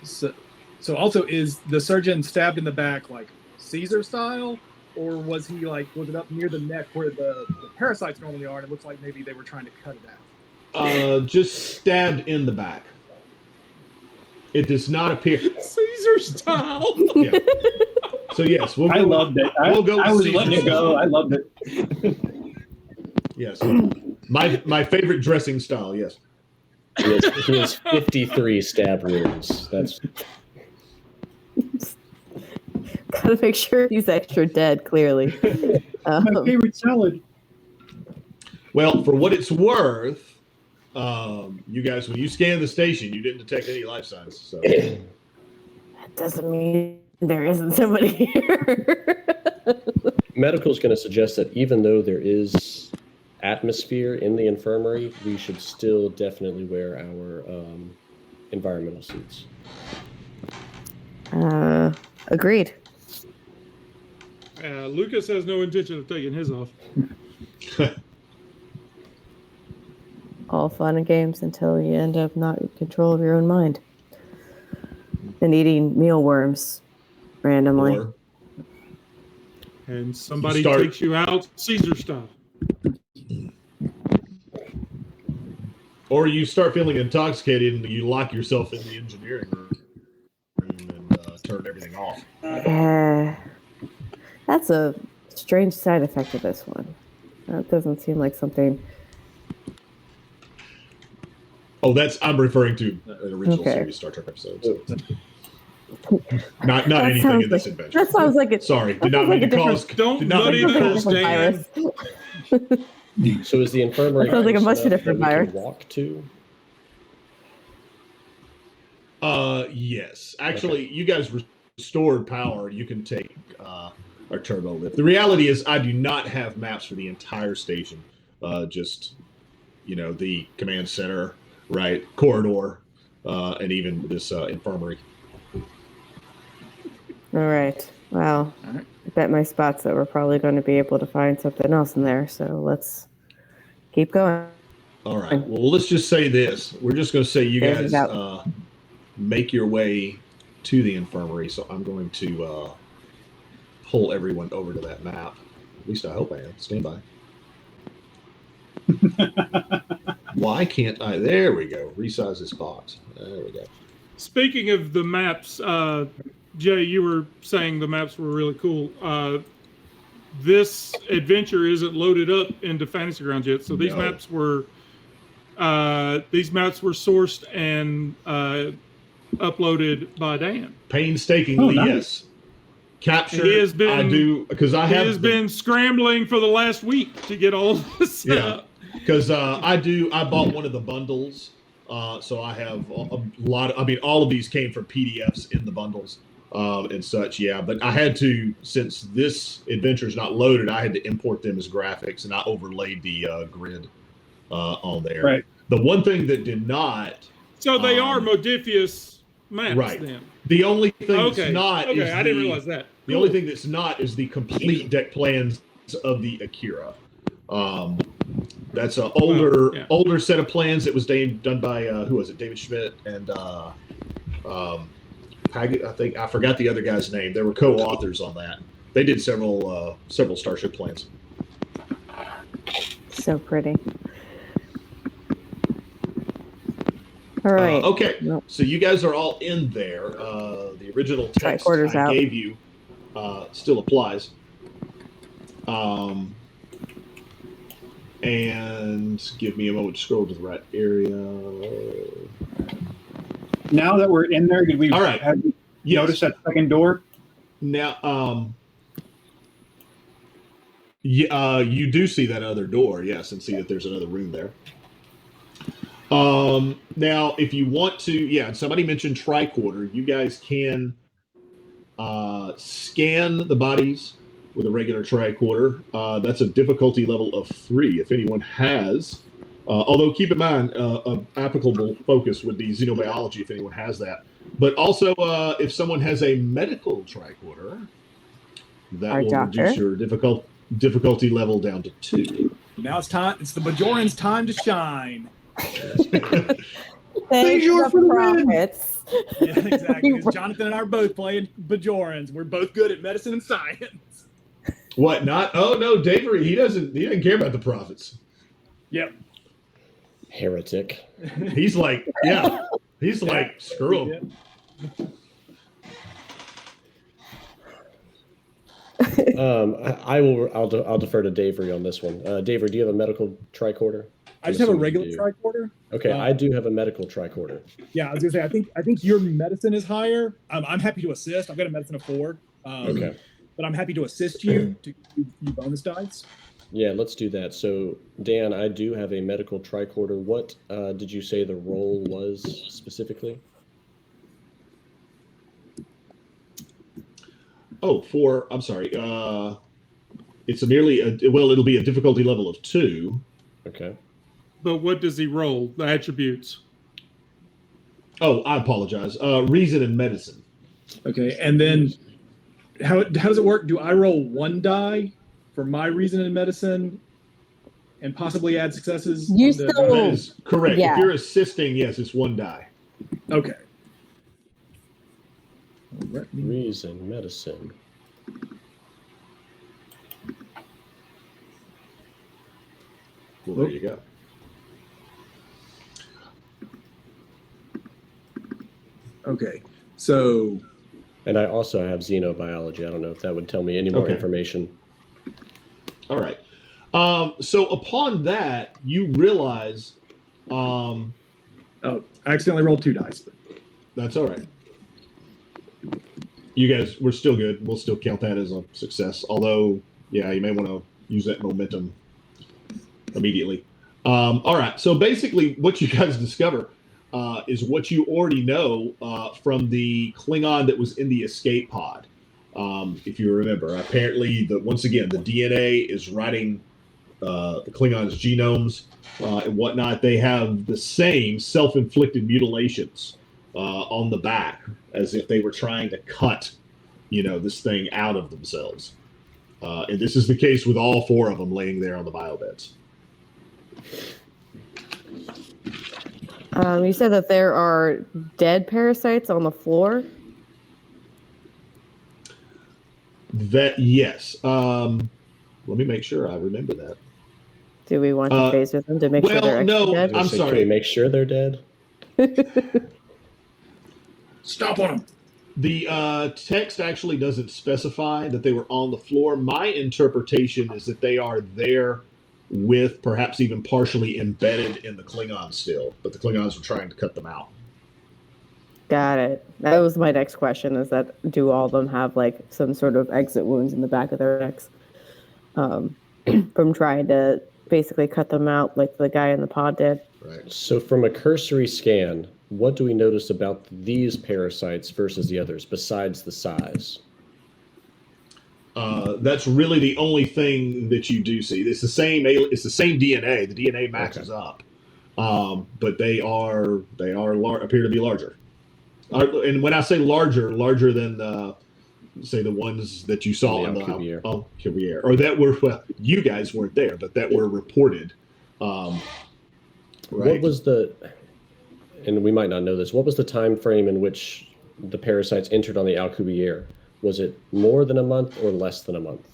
So also, is the surgeon stabbed in the back like Caesar style, or was he was it up near the neck where the parasites normally are? And it looks like maybe they were trying to cut it out. Just stabbed in the back. It does not appear. Caesar style. Yeah. So yes, we'll go. I loved it. We'll go I with was Caesar letting it style. go. I loved it. Yes. My favorite dressing style, yes. He has 53 stab wounds. That's Gotta make sure he's extra dead, clearly. My favorite salad. Well, for what it's worth, you guys, when you scanned the station, you didn't detect any life signs. So That doesn't mean there isn't somebody here. Medical's going to suggest that even though there is atmosphere in the infirmary, we should still definitely wear our environmental suits. Agreed. Lucas has no intention of taking his off. All fun and games until you end up not in control of your own mind and eating mealworms randomly. And somebody Start- takes you out Caesar style. Or you start feeling intoxicated and you lock yourself in the engineering room and turn everything off. That's a strange side effect of this one. That doesn't seem like something. Oh, I'm referring to an original Okay. series Star Trek episode. So. Not anything sounds in this like- adventure. That sounds like it's. Sorry, did not mean to cause. Don't Did not muddy mean to the cause. Dan. So is the infirmary That sounds like a close much enough different that we can virus. walk to? Yes. Actually, you guys restored power. You can take our turbo lift. The reality is, I do not have maps for the entire station. Just, the command center, right, corridor, and even this infirmary. All right. Well, I bet my spots that we're probably going to be able to find something else in there. So let's keep going. All right. Well, let's just say this. We're just going to say you There's guys about- make your way to the infirmary. So I'm going to pull everyone over to that map. At least I hope I am. Stand by. Why can't I? There we go. Resize this box. There we go. Speaking of the maps, Jay, you were saying the maps were really cool. This adventure isn't loaded up into Fantasy Grounds yet, so these No. maps were sourced and uploaded by Dan. Painstakingly, Oh, nice. yes. Capture. He has been. I do because I He have has been scrambling for the last week to get all this set up. Because I bought one of the bundles, so I have a lot. All of these came from PDFs in the bundles and such. Yeah, but I had to, since this adventure is not loaded, I had to import them as graphics, and I overlaid the grid on there. Right. The one thing that did not. So they are Modifius maps, right. then. The only thing Okay. that's not Okay, is I didn't realize that. The only thing that's not is the complete deck plans of the Akira. That's an older set of plans that was done by who was it? David Schmidt and I think I forgot the other guy's name. They were co-authors on that. They did several Starship plans. So pretty. All right. Okay, Nope. so you guys are all in there. The original text Tricorders I out. gave you still applies. And give me a moment to scroll to the right area. Now that we're in there, did we All right. have you notice that second door? Now, you do see that other door, yes, and see that there's another room there. Now, if you want to, somebody mentioned tricorder. You guys can scan the bodies with a regular tricorder. That's a difficulty level of 3. If anyone has, although keep in mind, applicable focus would be xenobiology if anyone has that. But also, if someone has a medical tricorder, that Our will doctor. reduce your difficulty level down to 2. Now it's time. It's the Bajoran's time to shine. Thanks Bajor for the win. profits. Yeah, exactly. 'Cause Jonathan and I are both playing Bajorans. We're both good at medicine and science. What not? Oh no, Davery, he doesn't care about the profits. Yep. Heretic. He's like, he's like, screw him. I'll defer to Davery on this one. Davery, do you have a medical tricorder? I just have a assuming regular you do. tricorder. Okay, I do have a medical tricorder. Yeah, I was gonna say I think your medicine is higher. I'm happy to assist. I've got a medicine of 4. Okay. But I'm happy to assist you to do bonus dice. Yeah, let's do that. So, Dan, I do have a medical tricorder. What did you say the role was specifically? Oh, I'm sorry. It's it'll be a difficulty level of 2. Okay. But what does he roll? The attributes. Oh, I apologize. Reason and medicine. Okay, and then how does it work? Do I roll 1 die for my reason in medicine and possibly add successes? You on the still- die? That is correct. Yeah. If you're assisting, yes, it's 1 die. Okay. Reason, medicine. Well, there you go. Okay. So And I also have xenobiology. I don't know if that would tell me any more Okay. information. All right. So upon that, you realize I accidentally rolled 2 dice. that's all right. You guys, we're still good. We'll still count that as a success. Although, yeah, you may want to use that momentum immediately. All right. So basically, what you guys discover is what you already know from the Klingon that was in the escape pod. If you remember, apparently, once again, the DNA is writing the Klingons' genomes and whatnot. They have the same self-inflicted mutilations on the back, as if they were trying to cut, this thing out of themselves. And this is the case with all 4 of them laying there on the biobeds. You said that there are dead parasites on the floor. Yes. Let me make sure I remember that. Do we want to phase with them to make sure they're actually dead? I'm So sorry. Can we make sure they're dead? Stop on them. The text actually doesn't specify that they were on the floor. My interpretation is that they are there with perhaps even partially embedded in the Klingons still, but the Klingons were trying to cut them out. Got it. That was my next question, is that do all of them have like some sort of exit wounds in the back of their necks from trying to basically cut them out like the guy in the pod did? Right. So from a cursory scan, what do we notice about these parasites versus the others besides the size? That's really the only thing that you do see. It's the same. It's the same DNA. The DNA matches up, but they appear to be larger. And when I say larger than say the ones that you saw in the Alcubierre, or that were you guys weren't there, but that were reported. Right. What was and we might not know this, what was the time frame in which the parasites entered on the Alcubierre? Was it more than a month or less than a month?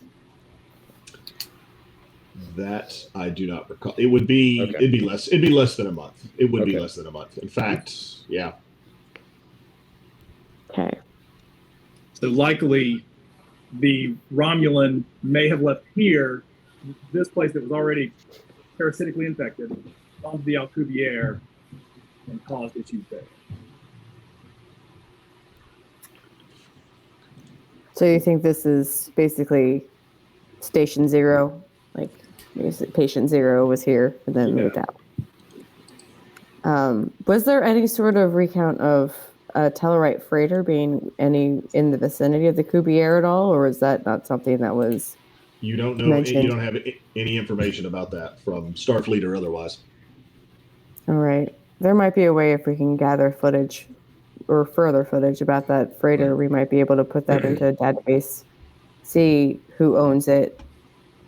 That I do not recall. It would be it'd be less than a month. It would be less than a month. In fact, yeah. Okay. So likely the Romulan may have left here, this place that was already parasitically infected, onto the Alcubierre and caused issues there. So you think this is basically Station Zero? Like patient zero was here and then moved out. Was there any sort of recount of a Tellarite freighter being in the vicinity of the Cuvier at all, or is that not something that was You don't know. mentioned? You don't have any information about that from Starfleet or otherwise. All right. There might be a way, if we can gather footage or further footage about that freighter, we might be able to put that into a database, see who owns it,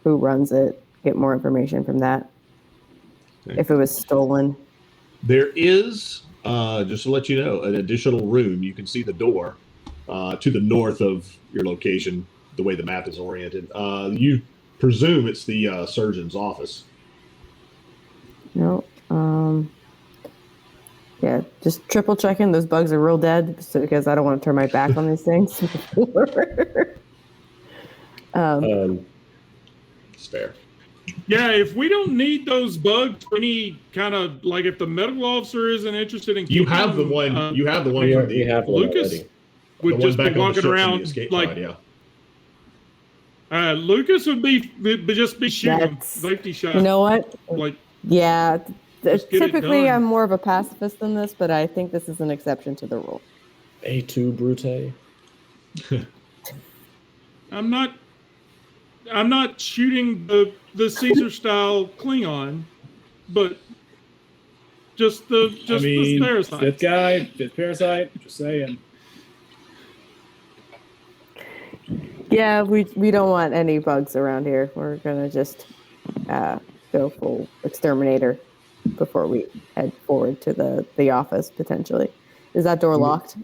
who runs it, get more information from that. Okay. If it was stolen. There is, just to let you know, an additional room. You can see the door to the north of your location, the way the map is oriented. You presume it's the surgeon's office. No. Yeah, just triple checking. Those bugs are real dead, because I don't want to turn my back on these things. It's fair. Yeah, if we don't need those bugs for any kind of, like, if the medical officer isn't interested in You keeping have the them, one. You have the one We from the. have one Lucas already. would just be walking around like pod, yeah. Lucas would just be shooting them, safety shot. You know what? Like, Yeah. Just get it Typically, done. I'm more of a pacifist than this, but I think this is an exception to the rule. A2 Brute. I'm not shooting the Caesar style Klingon, but just the parasite. Fifth guy, fifth parasite, just saying. Yeah, we don't want any bugs around here. We're gonna just go full exterminator before we head forward to the office potentially. Is that door locked?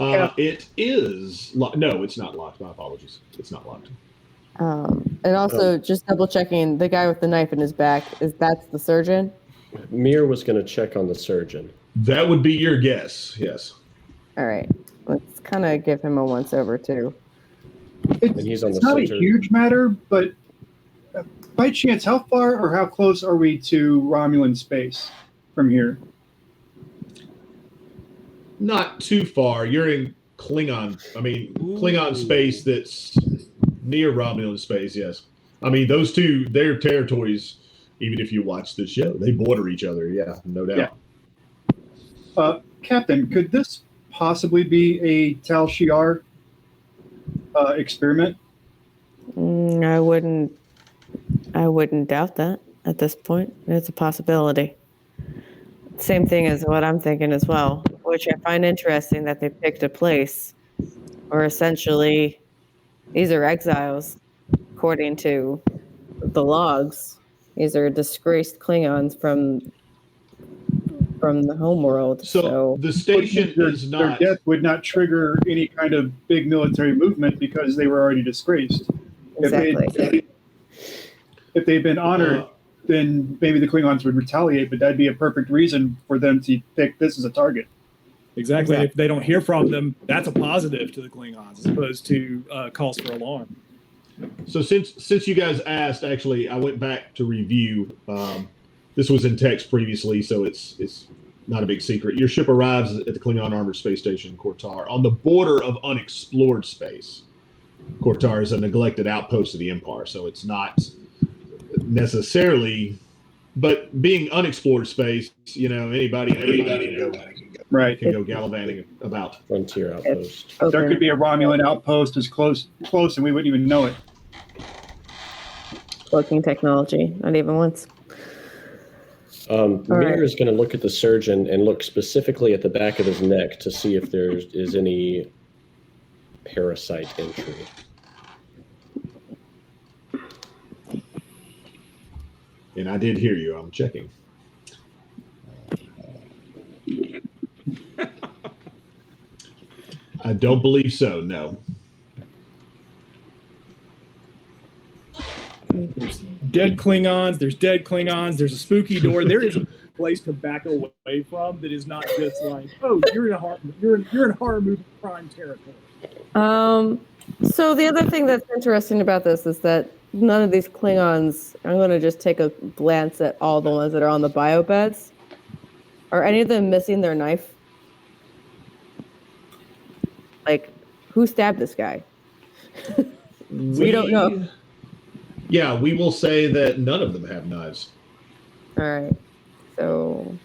It is. No, it's not locked. My apologies. It's not locked. And also, just double checking, the guy with the knife in his back, that's the surgeon? Mir was going to check on the surgeon. That would be your guess. Yes. All right. Let's kind of give him a once over too. He's on It's the not a center. huge matter, but by chance, how far or how close are we to Romulan space from here? Not too far. You're in Klingon. Klingon space that's near Romulan space. Yes. I mean, those two, their territories. Even if you watch the show, they border each other. Yeah, no doubt. Yeah. Captain, could this possibly be a Tal Shiar experiment? I wouldn't doubt that at this point. It's a possibility. Same thing as what I'm thinking as well, which I find interesting that they picked a place where essentially these are exiles, according to the logs. These are disgraced Klingons from the homeworld. So the station is not. Their death would not trigger any kind of big military movement because they were already disgraced. Exactly. If they'd been honored, then maybe the Klingons would retaliate, but that'd be a perfect reason for them to pick this as a target. Exactly. If they don't hear from them, that's a positive to the Klingons as opposed to calls for alarm. So since you guys asked, actually, I went back to review. This was in text previously, so it's not a big secret. Your ship arrives at the Klingon Armored Space Station, Kortar, on the border of unexplored space. Kortar is a neglected outpost of the Empire, so it's not necessarily. But being unexplored space, anybody can go. Right. Can go gallivanting about. Frontier outpost. There could be a Romulan outpost as close, and we wouldn't even know it. Cloaking technology, not even once. Mir is going to look at the surgeon and look specifically at the back of his neck to see if there is any parasite entry. And I did hear you. I'm checking. I don't believe so, no. There's dead Klingons. There's a spooky door. There is a place to back away from that is not just like, oh, you're in horror movie prime territory. So the other thing that's interesting about this is that none of these Klingons, I'm going to just take a glance at all the ones that are on the bio beds. Are any of them missing their knife? Like, who stabbed this guy? We don't know. Yeah, we will say that none of them have knives. All right. So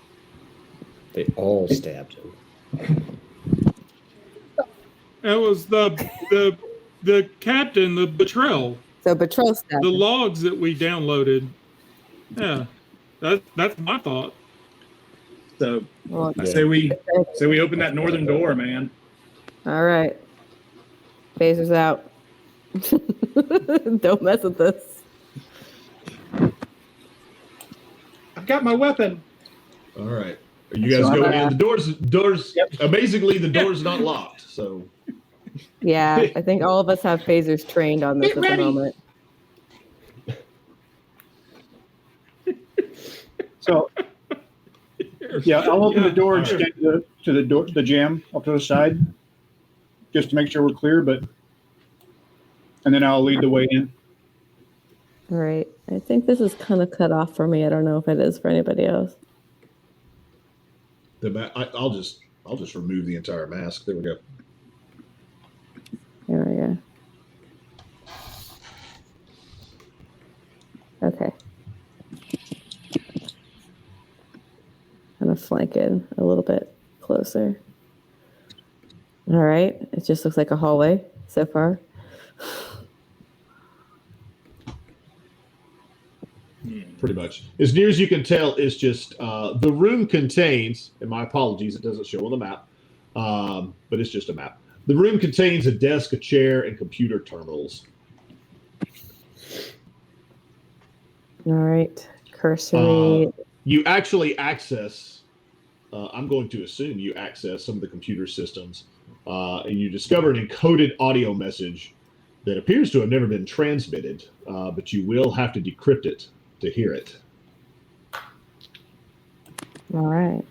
they all stabbed him. That was the captain, the Betrayal. So Betrayal stabbed the him. logs that we downloaded. Yeah, that's my thought. So Well, I say we open that northern door, man. all right. Phasers out. Don't mess with this. I've got my weapon. All right. Are you guys going in? The doors. Yep. Amazingly, the door's not locked. So. Yeah, I think all of us have phasers trained on this at the moment. So, yeah, I'll open the door and stand to the door, the jam up to the side, just to make sure we're clear. And then I'll lead the way in. All right. I think this is kind of cut off for me. I don't know if it is for anybody else. I'll just remove the entire mask. There we go. There we go. Okay. Kind of flank in a little bit closer. All right. It just looks like a hallway so far. Pretty much. As near as you can tell, it's just the room contains, and my apologies, it doesn't show on the map, but it's just a map. The room contains a desk, a chair, and computer terminals. All right. Cursory. You actually access, I'm going to assume you access some of the computer systems, and you discover an encoded audio message that appears to have never been transmitted, but you will have to decrypt it to hear it. All right.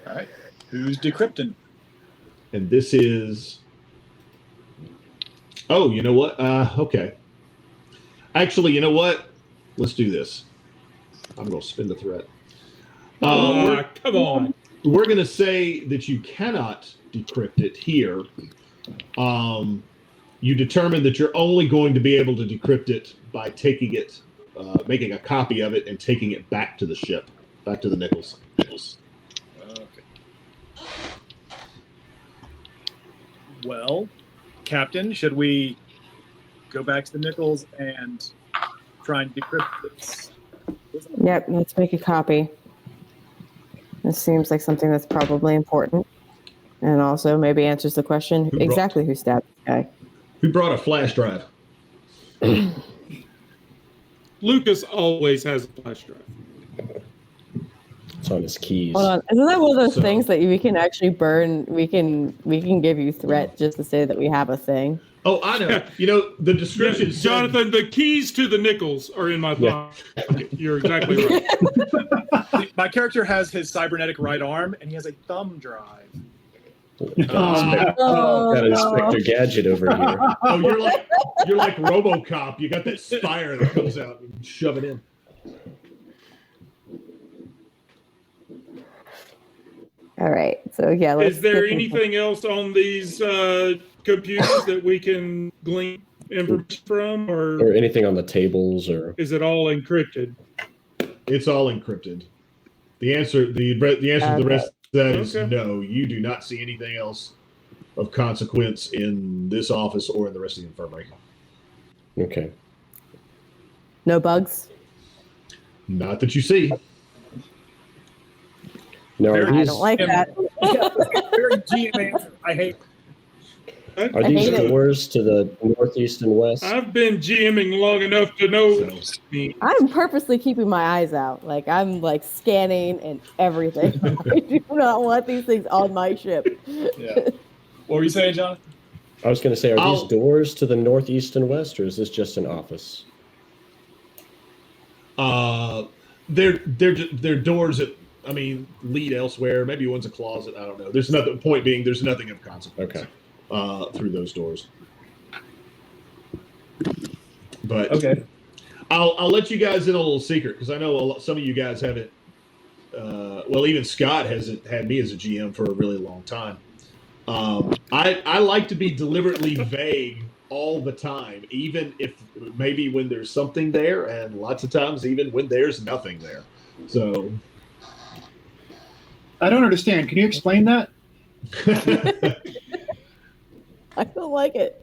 All right. Who's decrypting? And this is... Oh, you know what? Okay. Actually, you know what? Let's do this. I'm going to spin the threat. Come on. We're going to say that you cannot decrypt it here. You determine that you're only going to be able to decrypt it by taking it, making a copy of it and taking it back to the ship, back to the Nichols. Okay. Well, Captain, should we go back to the Nichols and try and decrypt this? Yep. Let's make a copy. This seems like something that's probably important. And also maybe answers the question exactly who stabbed the guy. Who brought a flash drive? Lucas always has a flash drive. It's on his keys. Hold on. Isn't that one of those things that we can actually burn? We can give you threat just to say that we have a thing. Oh, I know. You know, the description said... Jonathan, the keys to the Nichols are in my pocket. You're exactly right. My character has his cybernetic right arm, and he has a thumb drive. Got Inspector Gadget over here. Oh, you're like RoboCop. You got that spire that comes out and shove it in. All right. So yeah, let's Is there get this- anything else on these computers that we can glean information from, Or or anything on the tables, or is it all encrypted? It's all encrypted. The answer to the rest of that is Okay. no. You do not see anything else of consequence in this office or in the rest of the infirmary. okay. no bugs. Not that you see. Now, are Very- I these, don't like that. Very GM answer. I hate. are I these hate it. doors to the northeast and west? I've been GMing long enough to know. I'm purposely keeping my eyes out. Like I'm like scanning and everything. I do not want these things on my ship. Yeah. What were you saying, John? I was going to say, are I'll- these doors to the northeast and west, or is this just an office? They're doors that lead elsewhere. Maybe one's a closet. I don't know. There's nothing. Point being, there's nothing of consequence. Okay. Through those doors. But Okay. I'll let you guys in a little secret because I know some of you guys haven't. Well, even Scott hasn't had me as a GM for a really long time. I like to be deliberately vague all the time, even if maybe when there's something there, and lots of times even when there's nothing there. So I don't understand. Can you explain that? I don't like it.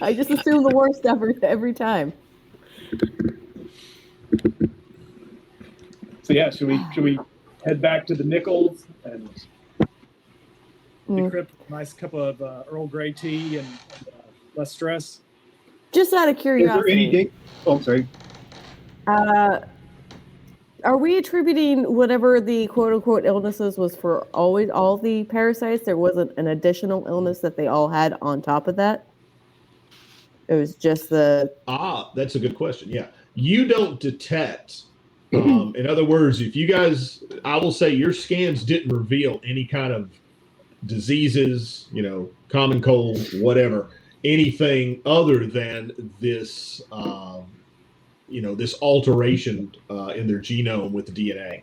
I just assume the worst every time. So yeah, should we head back to the Nichols and decrypt a nice cup of Earl Grey tea and less stress? Just out of Is there any curiosity, date? Oh, I'm sorry. are we attributing whatever the quote unquote illnesses was for always all the parasites? There wasn't an additional illness that they all had on top of that? It was just the that's a good question. Yeah, you don't detect. In other words, if you guys, I will say your scans didn't reveal any kind of diseases, common cold, whatever, anything other than this, this alteration in their genome with the DNA.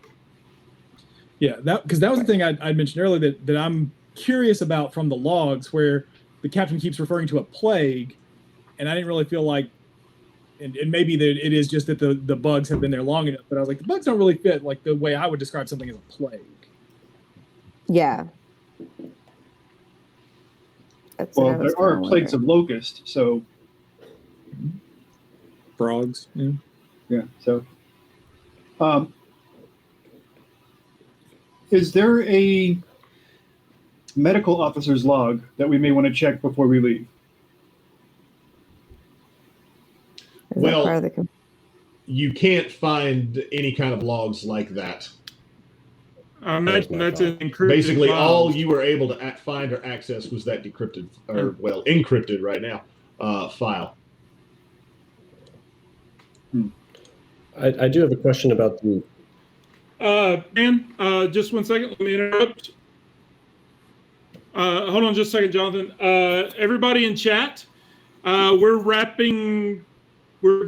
Yeah, because that was the thing I mentioned earlier that I'm curious about from the logs, where the captain keeps referring to a plague, and I didn't really feel like, and maybe that it is just that the bugs have been there long enough, but I was like, the bugs don't really fit like the way I would describe something as a plague. yeah. That's what I Well, was there are kinda plagues of wondering. locusts, so Frogs. Yeah. yeah. So, is there a medical officer's log that we may want to check before we leave? Is that Well, part of the You can't find any kind of logs like that. I That's imagine my that's thought. an encrypted Basically, file. all you were able to find or access was that decrypted, or encrypted right now, file. I do have a question about the. Dan, just 1 second. Let me interrupt. Hold on just a second, Jonathan. Everybody in chat, we're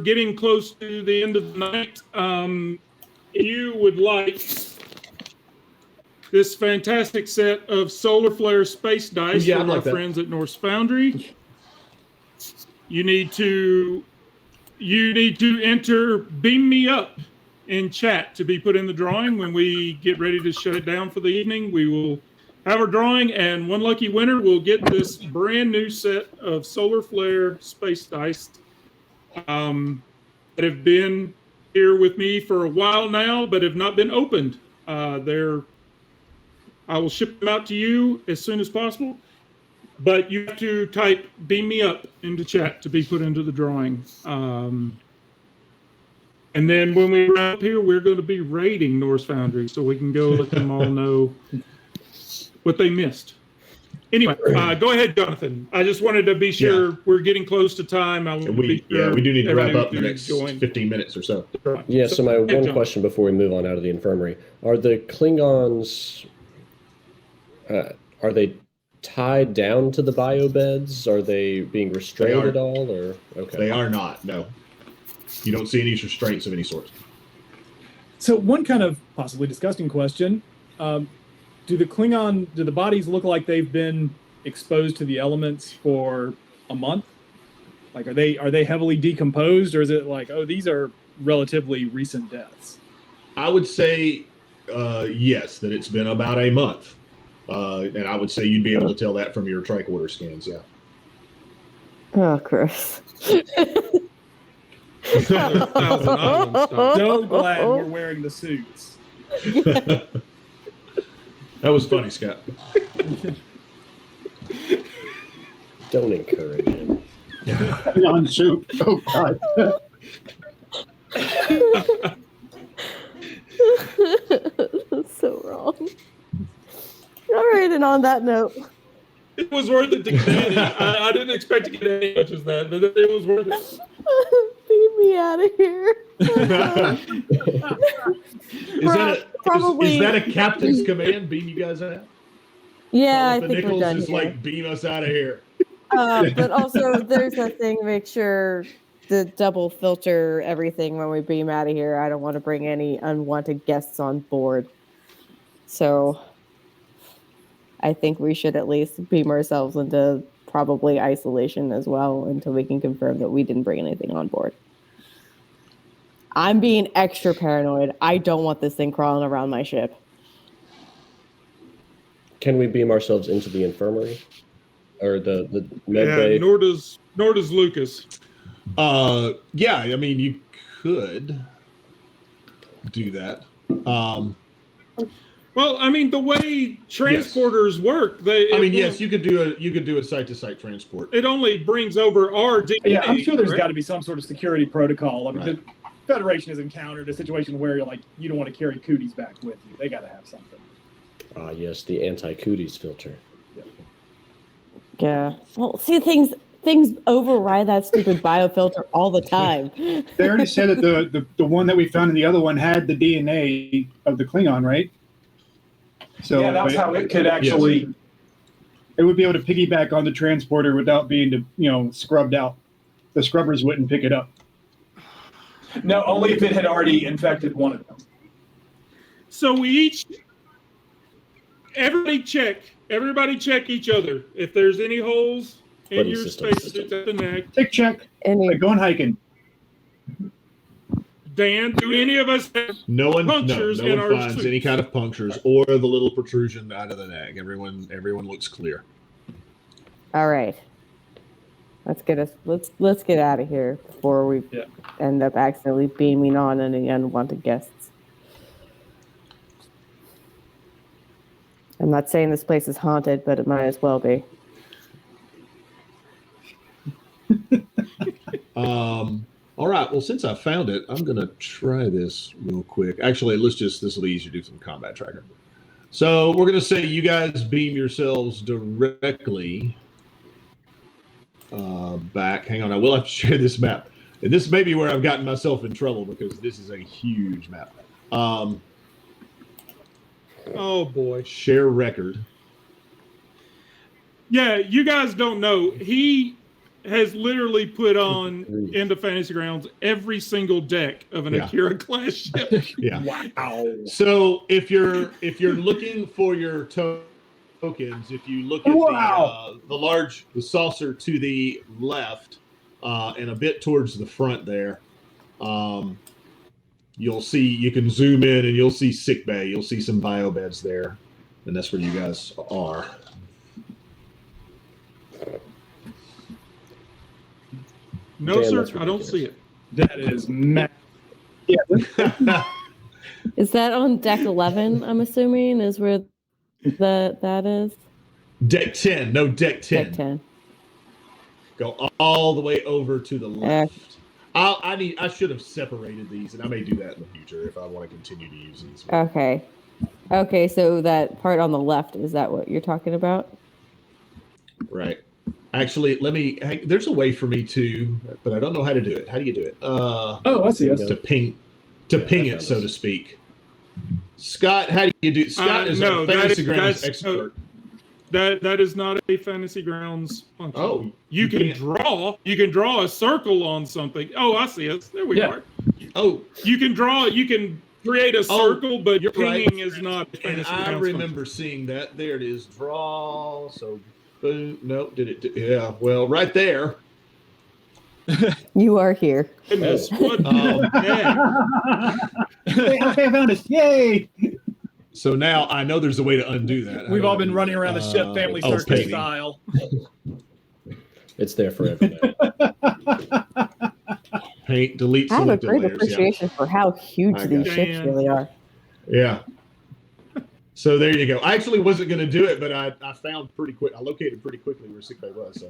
getting close to the end of the night. You would like this fantastic set of solar flare space dice Yeah, I'd from like our that. friends at Norse Foundry. You need to enter "Beam Me Up" in chat to be put in the drawing. When we get ready to shut it down for the evening, we will have our drawing, and one lucky winner will get this brand new set of solar flare space dice that have been here with me for a while now, but have not been opened. I will ship them out to you as soon as possible, but you have to type "Beam Me Up" into chat to be put into the drawing. And then when we wrap up here, we're going to be raiding Norse Foundry so we can go let them all know what they missed. Anyway, go ahead, Jonathan. I just wanted to be sure we're getting close to time. I want to be sure We do need to wrap up in the everybody next joined. 15 minutes or so. Yeah, so my go ahead, one John. question before we move on out of the infirmary. Are the Klingons, are they tied down to the biobeds? Are they being restrained at all? Or okay. They are not, no. You don't see any restraints of any sort. So one kind of possibly disgusting question: do do the bodies look like they've been exposed to the elements for a month? Like, are they heavily decomposed, or is it like, oh, these are relatively recent deaths? I would say yes, that it's been about a month. And I would say you'd be able to tell that from your tricorder scans, yeah. Oh, Chris. Thousand Island stuff. So glad we're wearing the suits. That was funny, Scott. Don't encourage him. On soup. Oh God. That's so wrong. All right, and on that note, It was worth it to get Danny. I didn't expect to get any much as that, but it was worth it. beam me out of here. Is that a captain's command? Beam you guys out? Yeah, I The think we're Nichols done just here. like beam us out of here. But also, there's a thing, make sure the double filter everything when we beam out of here. I don't want to bring any unwanted guests on board. So I think we should at least beam ourselves into probably isolation as well until we can confirm that we didn't bring anything on board. I'm being extra paranoid. I don't want this thing crawling around my ship. Can we beam ourselves into the infirmary? Or the med Yeah, bay? nor does Lucas. Yeah, I mean you could do that. Well, I mean, the way transporters work, Yes, you could do a site-to-site transport. it only brings over our DNA. Yeah, I'm sure there's correct? got to be some sort of security protocol. I mean, Right. the Federation has encountered a situation where you're like, you don't want to carry cooties back with you. They got to have something. Ah, yes, the anti-cooties filter. Yeah. Well, see, things override that stupid biofilter all the time. They already said that the one that we found in the other one had the DNA of the Klingon, right? So yeah, that's how it could actually. it would be able to piggyback on the transporter without being, scrubbed out. The scrubbers wouldn't pick it up. No, only if it had already infected one of them. So everybody check each other. If there's any holes in Buddy your system. spacesuits at the neck, Tick check. Like going hiking. Dan, do any of us have No one punctures in our finds suits? any kind of punctures or the little protrusion out of the neck. Everyone looks clear. All right. Let's get out of here before we end up accidentally beaming on any unwanted guests. I'm not saying this place is haunted, but it might as well be. All right. Well, since I found it, I'm gonna try this real quick. Actually, this will be easier to do some combat tracker. So we're gonna say you guys beam yourselves directly back. Hang on, I will have to share this map. And this may be where I've gotten myself in trouble because this is a huge map. Oh boy. Share record. Yeah, you guys don't know. He has literally put on into Fantasy Grounds every single deck of an Akira class ship. Yeah. Wow. So if you're looking for your tokens, if you look at the saucer to the left and a bit towards the front there, you can zoom in and you'll see sick bay. You'll see some bio beds there, and that's where you guys are. No, Damn, sir, that's I don't see it. That is mad. Is that on deck 11, I'm assuming, is where that is? Deck 10. No, deck 10. Deck 10. Go all the way over to the left. I should have separated these, and I may do that in the future if I want to continue to use these. Okay, so that part on the left, is that what you're talking about? Right. Actually, there's a way for me to, but I don't know how to do it. How do you do it? I see. To ping it, so to speak. Scott, how do you do it? Scott is a Fantasy Grounds expert. That is not a Fantasy Grounds function. Oh, you can draw a circle on something. Oh, I see it. There we are. Oh, You can create a circle, but you're right. pinging is not a And fantasy I grounds remember seeing that. There it is. Draw. So, boom. Nope. Yeah. Well, right there. You are here. Goodness, what the heck? Hey, okay, I found us. Yay! So now I know there's a way to undo that. We've all been running around the ship family circus painting. style. It's there forever now. Paint, delete, I have a selected great layers. appreciation for how huge I these got ships it. really are. Yeah. So there you go. I actually wasn't going to do it, but I found pretty quick. I located pretty quickly where sickbay was.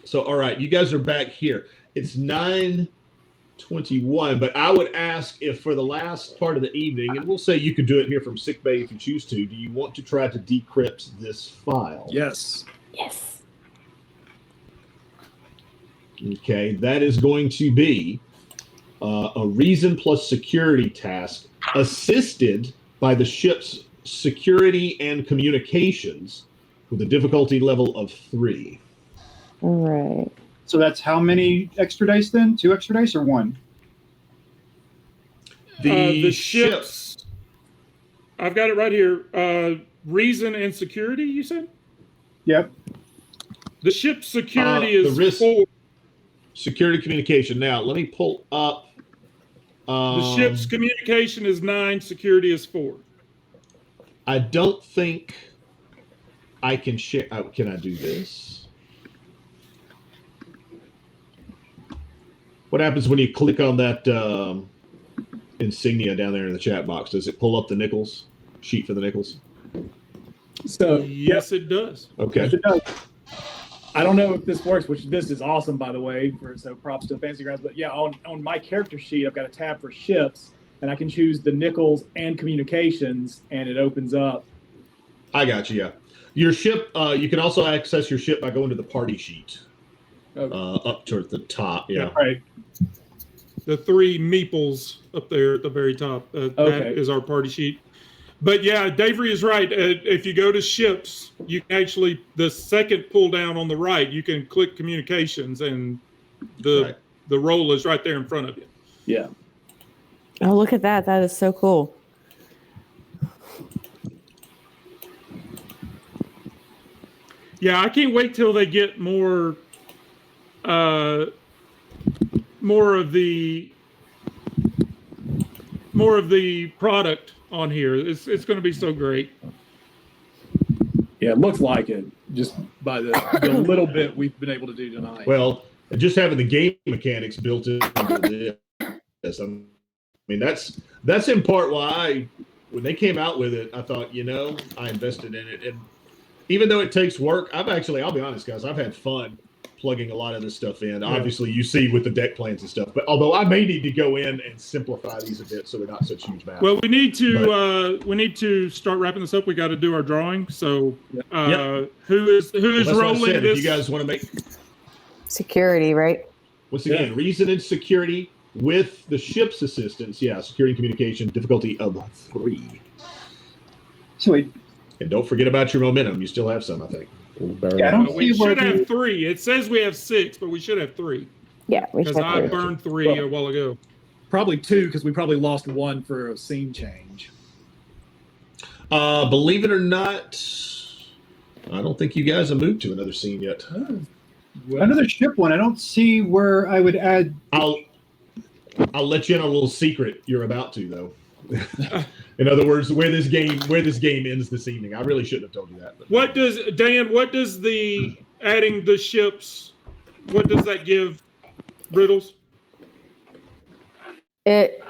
So all right, you guys are back here. It's 9:21, but I would ask if for the last part of the evening, and we'll say you could do it here from sickbay if you choose to. Do you want to try to decrypt this file? Yes. Yes. Okay, that is going to be a reason plus security task assisted by the ship's security and communications with a difficulty level of 3. All right. So that's how many extra dice then? 2 extra dice or 1? The ships. I've got it right here. Reason and security, you said? Yep. The ship's security the is risk- 4. Security communication. Now, let me pull up. The ship's communication is 9, security is 4. I don't think I can share. Can I do this? What happens when you click on that insignia down there in the chat box? Does it pull up the Nichols sheet for the Nichols? So Yes, it does. Okay. Yes, it does. I don't know if this works, which this is awesome, by the way, so props to Fantasy Grounds. But yeah, on my character sheet, I've got a tab for ships, and I can choose the Nichols and communications, and it opens up. I got you. Yeah. Your ship. You can also access your ship by going to the party sheet. Up toward the top. Yeah. Right. The 3 meeples up there at the very top. That Okay. is our party sheet. But yeah, Davery is right. If you go to ships, you can actually, the second pull down on the right, you can click communications, and the role is right there in front of you. Yeah. Oh, look at that. That is so cool. Yeah, I can't wait till they get more of the product on here. It's going to be so great. Yeah, it looks like it, just by the little bit we've been able to do tonight. Well, just having the game mechanics built into this, I mean, that's in part why when they came out with it, I thought, I invested in it. And even though it takes work, I'll be honest, guys, I've had fun plugging a lot of this stuff in. Yeah. Obviously, you see with the deck plans and stuff. But although I may need to go in and simplify these a bit so they're not such huge maps. Well, we need to start wrapping this up. We got to do our drawing. So, who is rolling this? If you guys want to make Security, right? once again, reason and security with the ship's assistance. Yeah, security and communication difficulty of 3. Sweet. And don't forget about your momentum. You still have some, I think. Yeah, I don't We see where should have 3. It says we have 6, but we should have 3 Yeah, we because should I have three. burned 3 a while ago. Probably 2, because we probably lost 1 for a scene change. Believe it or not, I don't think you guys have moved to another scene yet. Another ship one. I don't see where I would add. I'll let you in a little secret. You're about to, though. In other words, where this game ends this evening. I really shouldn't have told you that. But. What does the adding the ships, what does that give Brittles?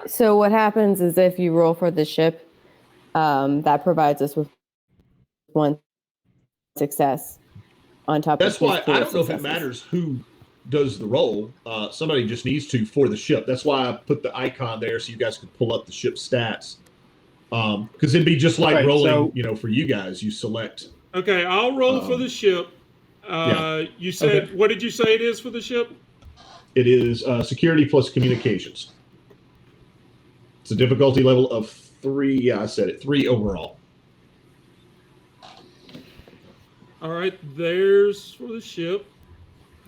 So what happens is if you roll for the ship, that provides us with 1 success on top That's of why his 4 I don't know if it successes. matters who does the roll. Somebody just needs to for the ship. That's why I put the icon there so you guys could pull up the ship stats. Because it'd be just like rolling, for you guys. You select. Okay, I'll roll for the ship. You said, What did you say it is for the ship? It is security plus communications. It's a difficulty level of 3. Yeah, I said it. 3 overall. All right, there's for the ship.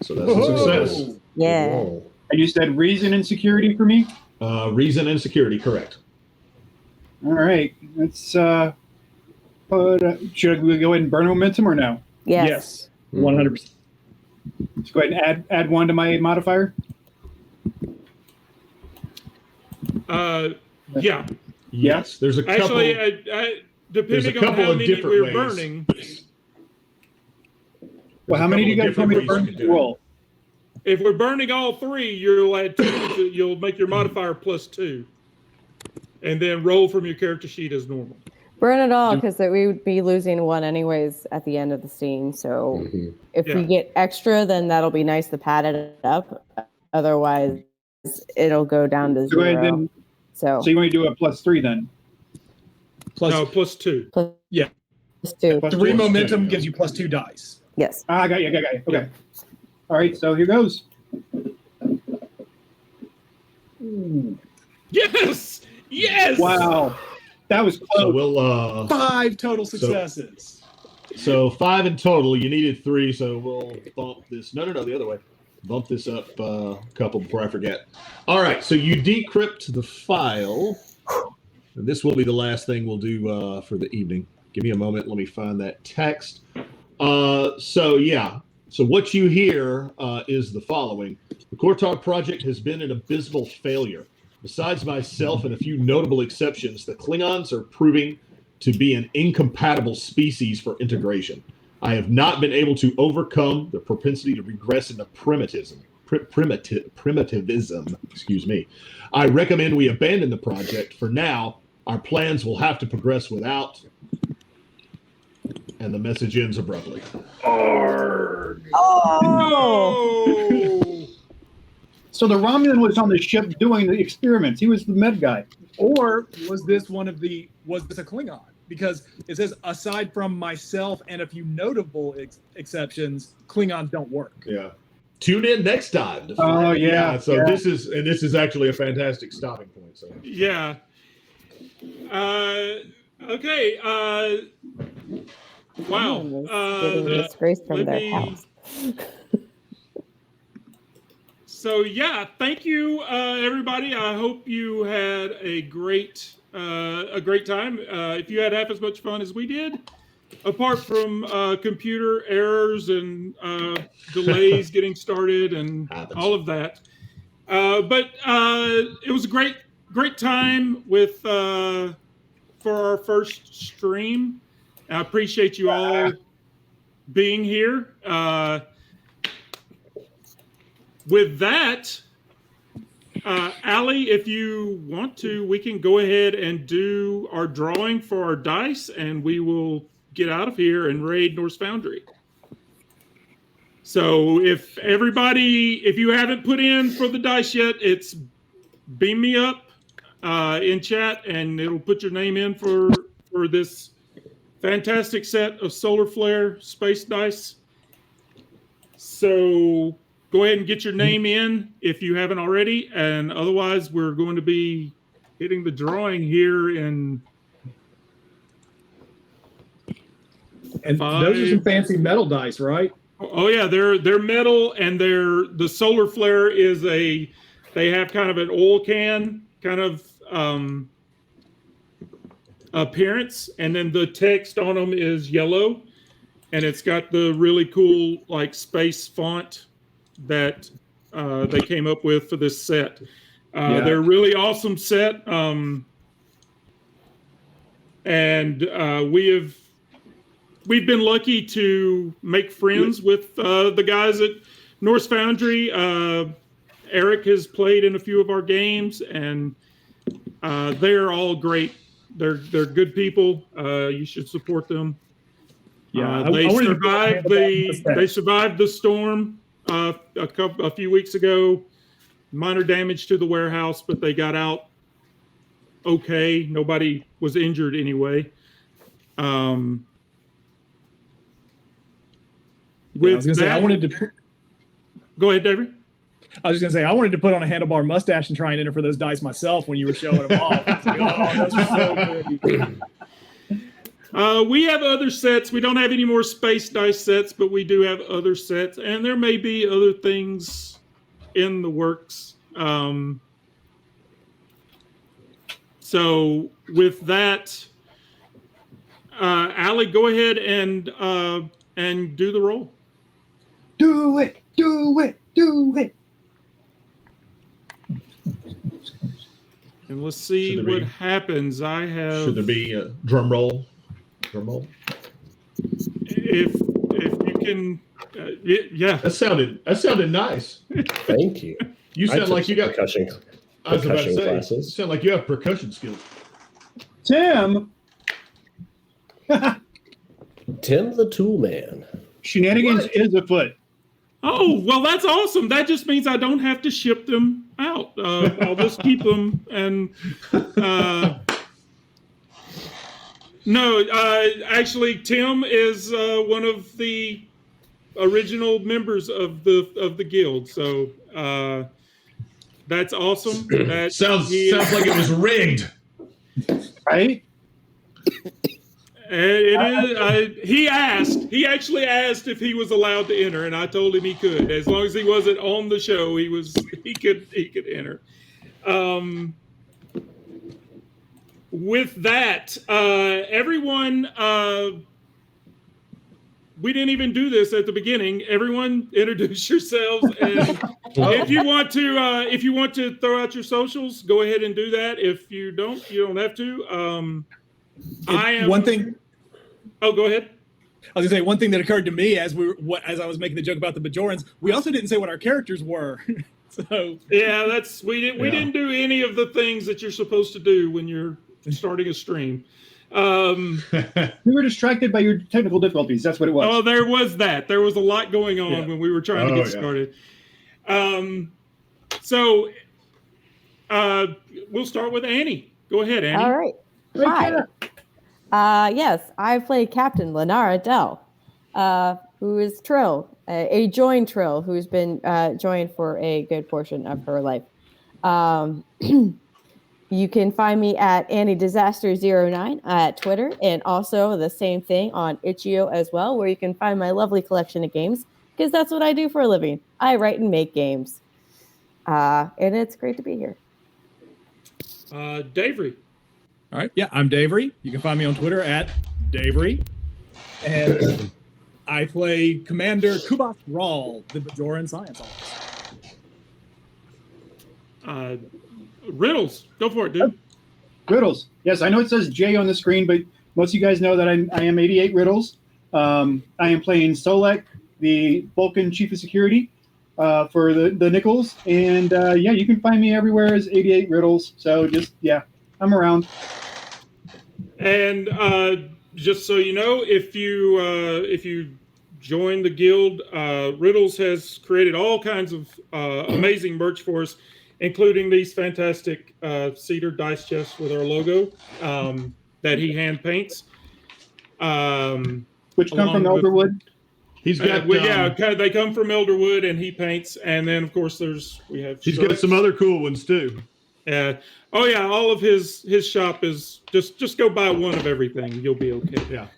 So that's a success. Yeah. Whoa. And you said reason and security for me? Reason and security, correct. All right. Let's, should we go ahead and burn momentum or no? Yes. 100%. Let's go ahead and add 1 to my modifier. Yeah. Yes, there's a couple. Actually, depending on couple how of many different we're ways. burning. Well, how many do you guys want me to burn? Roll. If we're burning all 3, you'll add 2. You'll make your modifier +2, and then roll from your character sheet as normal. Burn it all, because we would be losing 1 anyways at the end of the scene. So if we get extra, then that'll be nice to pad it up. Otherwise, it'll go down to 0. Go ahead then. So you want to do a +3 then? +2. Yeah. +2. +3 momentum gives you +2 dice. Yes. I got you. Okay. Yeah. All right. So here goes. Yes. Yes. Wow. That was close. So we'll 5 total successes. So 5 in total. You needed 3, so we'll bump this. No, the other way. Bump this up a couple before I forget. All right. So you decrypt the file. And this will be the last thing we'll do for the evening. Give me a moment. Let me find that text. So what you hear is the following. The Kortog project has been an abysmal failure. Besides myself and a few notable exceptions, the Klingons are proving to be an incompatible species for integration. I have not been able to overcome the propensity to regress into primitivism. Excuse me. I recommend we abandon the project for now. Our plans will have to progress without. And the message ends abruptly. Oh. No. So the Romulan was on the ship doing the experiments. He was the med guy. Or was this a Klingon? Because it says, aside from myself and a few notable exceptions, Klingons don't work. Yeah. Tune in next time. Oh yeah. So this is actually a fantastic stopping point. So Yeah. Okay. Wow. Getting disgraced from their house. So yeah, thank you, everybody. I hope you had a great time. If you had half as much fun as we did, apart from computer errors and delays getting started and all of that. But it was a great time with for our first stream. I appreciate you all being here. With that, Allie, if you want to, we can go ahead and do our drawing for our dice, and we will get out of here and raid Norse Foundry. So if you haven't put in for the dice yet, it's beam me up in chat, and it'll put your name in for this fantastic set of solar flare space dice. So go ahead and get your name in if you haven't already, and otherwise we're going to be hitting the drawing here in. And those are some fancy metal dice, right? Oh yeah, they're metal, and the solar flare is they have kind of an oil can kind of appearance, and then the text on them is yellow, and it's got the really cool like space font that they came up with for this set. They're a really awesome set, and we've been lucky to make friends with the guys at Norse Foundry. Eric has played in a few of our games, and they're all great. They're good people. You should support them. Yeah, they survived the storm a few weeks ago. Minor damage to the warehouse, but they got out okay. Nobody was injured anyway. Go ahead, David. I was just gonna say I wanted to put on a handlebar mustache and try and enter for those dice myself when you were showing them off. Like, oh, those are so good. We have other sets. We don't have any more space dice sets, but we do have other sets, and there may be other things in the works. So with that, Allie, go ahead and do the roll. Do it, do it, do it. And let's see what happens. I have. Should there be a drum roll? Drum roll. If you can, yeah. That sounded nice. Thank you. You sound like you got percussion. I was about to say, classes. you sound like you have percussion skills. Tim. Tim the Tool Man. Shenanigans is afoot. Oh, well, that's awesome. That just means I don't have to ship them out. I'll just keep them. And no, actually, Tim is one of the original members of the guild. So that's awesome. That sounds like it was rigged, right? It is. He actually asked if he was allowed to enter, and I told him he could, as long as he wasn't on the show. He could enter. With that, everyone, we didn't even do this at the beginning. Everyone, introduce yourselves, and if you want to throw out your socials, go ahead and do that. If you don't, you don't have to. One thing. Oh, go ahead. I was gonna say one thing that occurred to me as I was making the joke about the Bajorans. We also didn't say what our characters were. So yeah, we didn't do any of the things that you're supposed to do when you're starting a stream. We were distracted by your technical difficulties. That's what it was. Oh, there was that. There was a lot going on when we were trying to get started. So we'll start with Annie. Go ahead, Annie. All right. Hi. Yes, I play Captain Lenara Dell, who is Trill, a joined Trill who's been joined for a good portion of her life. You can find me at AnnieDisaster09 at Twitter, and also the same thing on Itch.io as well, where you can find my lovely collection of games, because that's what I do for a living. I write and make games. And it's great to be here. Davery. All right. Yeah, I'm Davery. You can find me on Twitter at Davery. And I play Commander Kubas Rawl, the Bajoran Science Officer. Riddles. Go for it, dude. Riddles. Yes, I know it says J on the screen, but most of you guys know that I am 88 Riddles. I am playing Solek, the Vulcan Chief of Security for the Nichols. And you can find me everywhere as 88 Riddles. So I'm around. And just so you know, if you join the guild, Riddles has created all kinds of amazing merch for us, including these fantastic cedar dice chests with our logo that he hand paints. Which come from Elderwood. He's got they come from Elderwood, and he paints. And then of course he's got some other cool ones too. All of his shop is just go buy one of everything. You'll be okay. Yeah.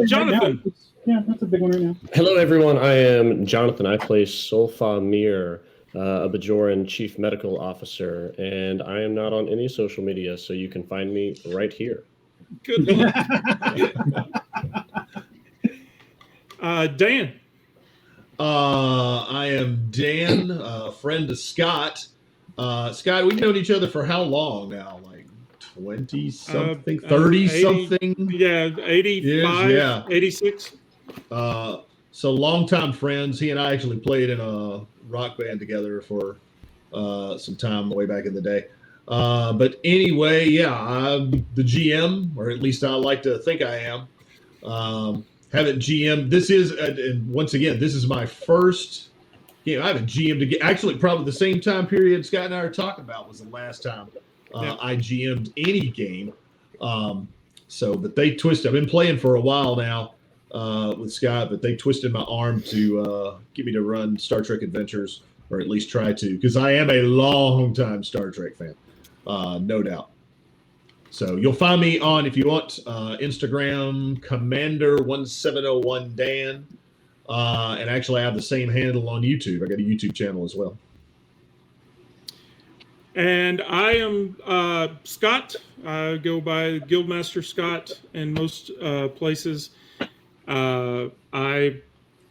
Jonathan. Yeah, that's a big one right now. Hello, everyone. I am Jonathan. I play Solfa Mir, a Bajoran Chief Medical Officer, and I am not on any social media, so you can find me right here. Good luck. Dan. I am Dan, a friend of Scott. Scott, we've known each other for how long now? Like 20-something, 30-something? Yeah, 85, 86. So longtime friends. He and I actually played in a rock band together for some time way back in the day. But anyway, I'm the GM, or at least I like to think I am. Haven't GM. This is, and once again, this is my first game. I haven't GM'd again. Actually, probably the same time period Scott and I are talking about was the last time I GM'd any game. But they twisted. I've been playing for a while now with Scott, but they twisted my arm to get me to run Star Trek Adventures, or at least try to, because I am a long-time Star Trek fan, no doubt. So you'll find me on, if you want, Instagram, Commander1701Dan. And actually, I have the same handle on YouTube. I got a YouTube channel as well. And I am Scott. I go by Guildmaster Scott in most places. I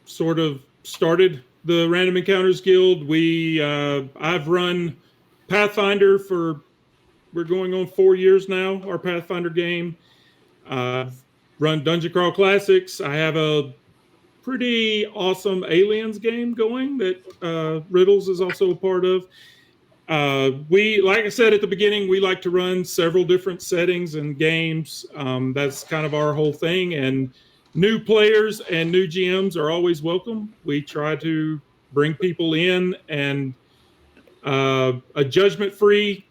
sort of started the Random Encounters Guild. I've run Pathfinder we're going on 4 years now, our Pathfinder game. I've run Dungeon Crawl Classics. I have a pretty awesome Aliens game going that Riddles is also a part of. Like I said at the beginning, we like to run several different settings and games. That's kind of our whole thing. And new players and new GMs are always welcome. We try to bring people in and a judgment-free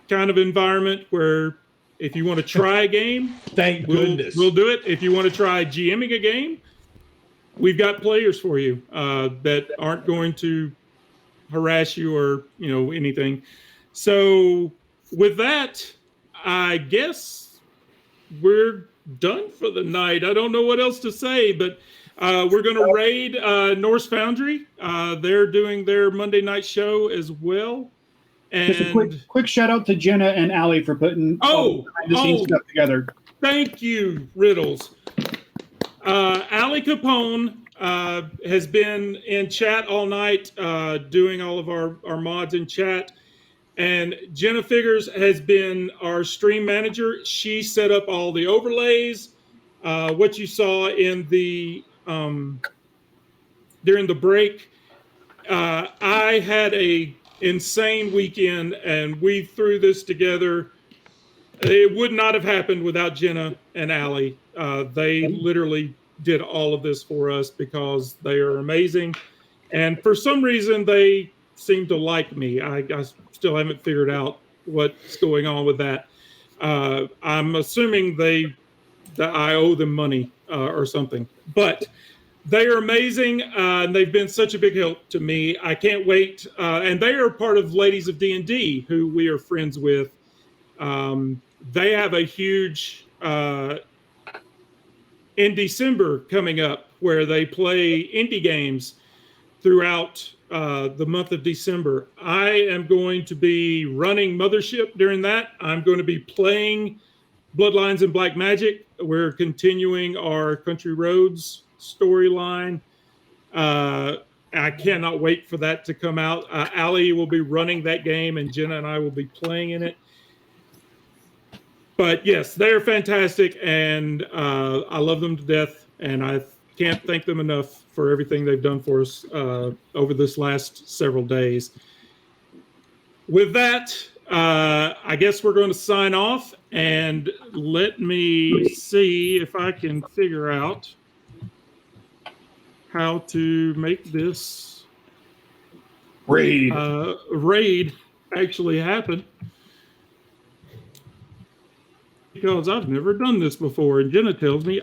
kind of environment where if you want to try a game, Thank goodness. We'll do it. If you want to try GMing a game, we've got players for you that aren't going to harass you or anything. So with that, I guess we're done for the night. I don't know what else to say, but we're going to raid Norse Foundry. They're doing their Monday night show as well. And just a quick shout out to Jenna and Allie for putting all the behind-the-scenes stuff together. Thank you, Riddles. Allie Capone has been in chat all night doing all of our mods in chat. And Jenna Figures has been our stream manager. She set up all the overlays. What you saw in the during the break. I had a insane weekend and we threw this together. It would not have happened without Jenna and Allie. They literally did all of this for us because they are amazing. And for some reason, they seem to like me. I still haven't figured out what's going on with that. I'm assuming that I owe them money or something. But they are amazing. And they've been such a big help to me. I can't wait. And they are part of Ladies of D&D, who we are friends with. They have a huge in December coming up where they play indie games throughout the month of December. I am going to be running Mothership during that. I'm going to be playing Bloodlines and Black Magic. We're continuing our Country Roads storyline. I cannot wait for that to come out. Allie will be running that game and Jenna and I will be playing in it. But yes, they're fantastic, and I love them to death, and I can't thank them enough for everything they've done for us over this last several days. With that, I guess we're going to sign off, and let me see if I can figure out how to make this raid actually happen. Because I've never done this before, and Jenna tells me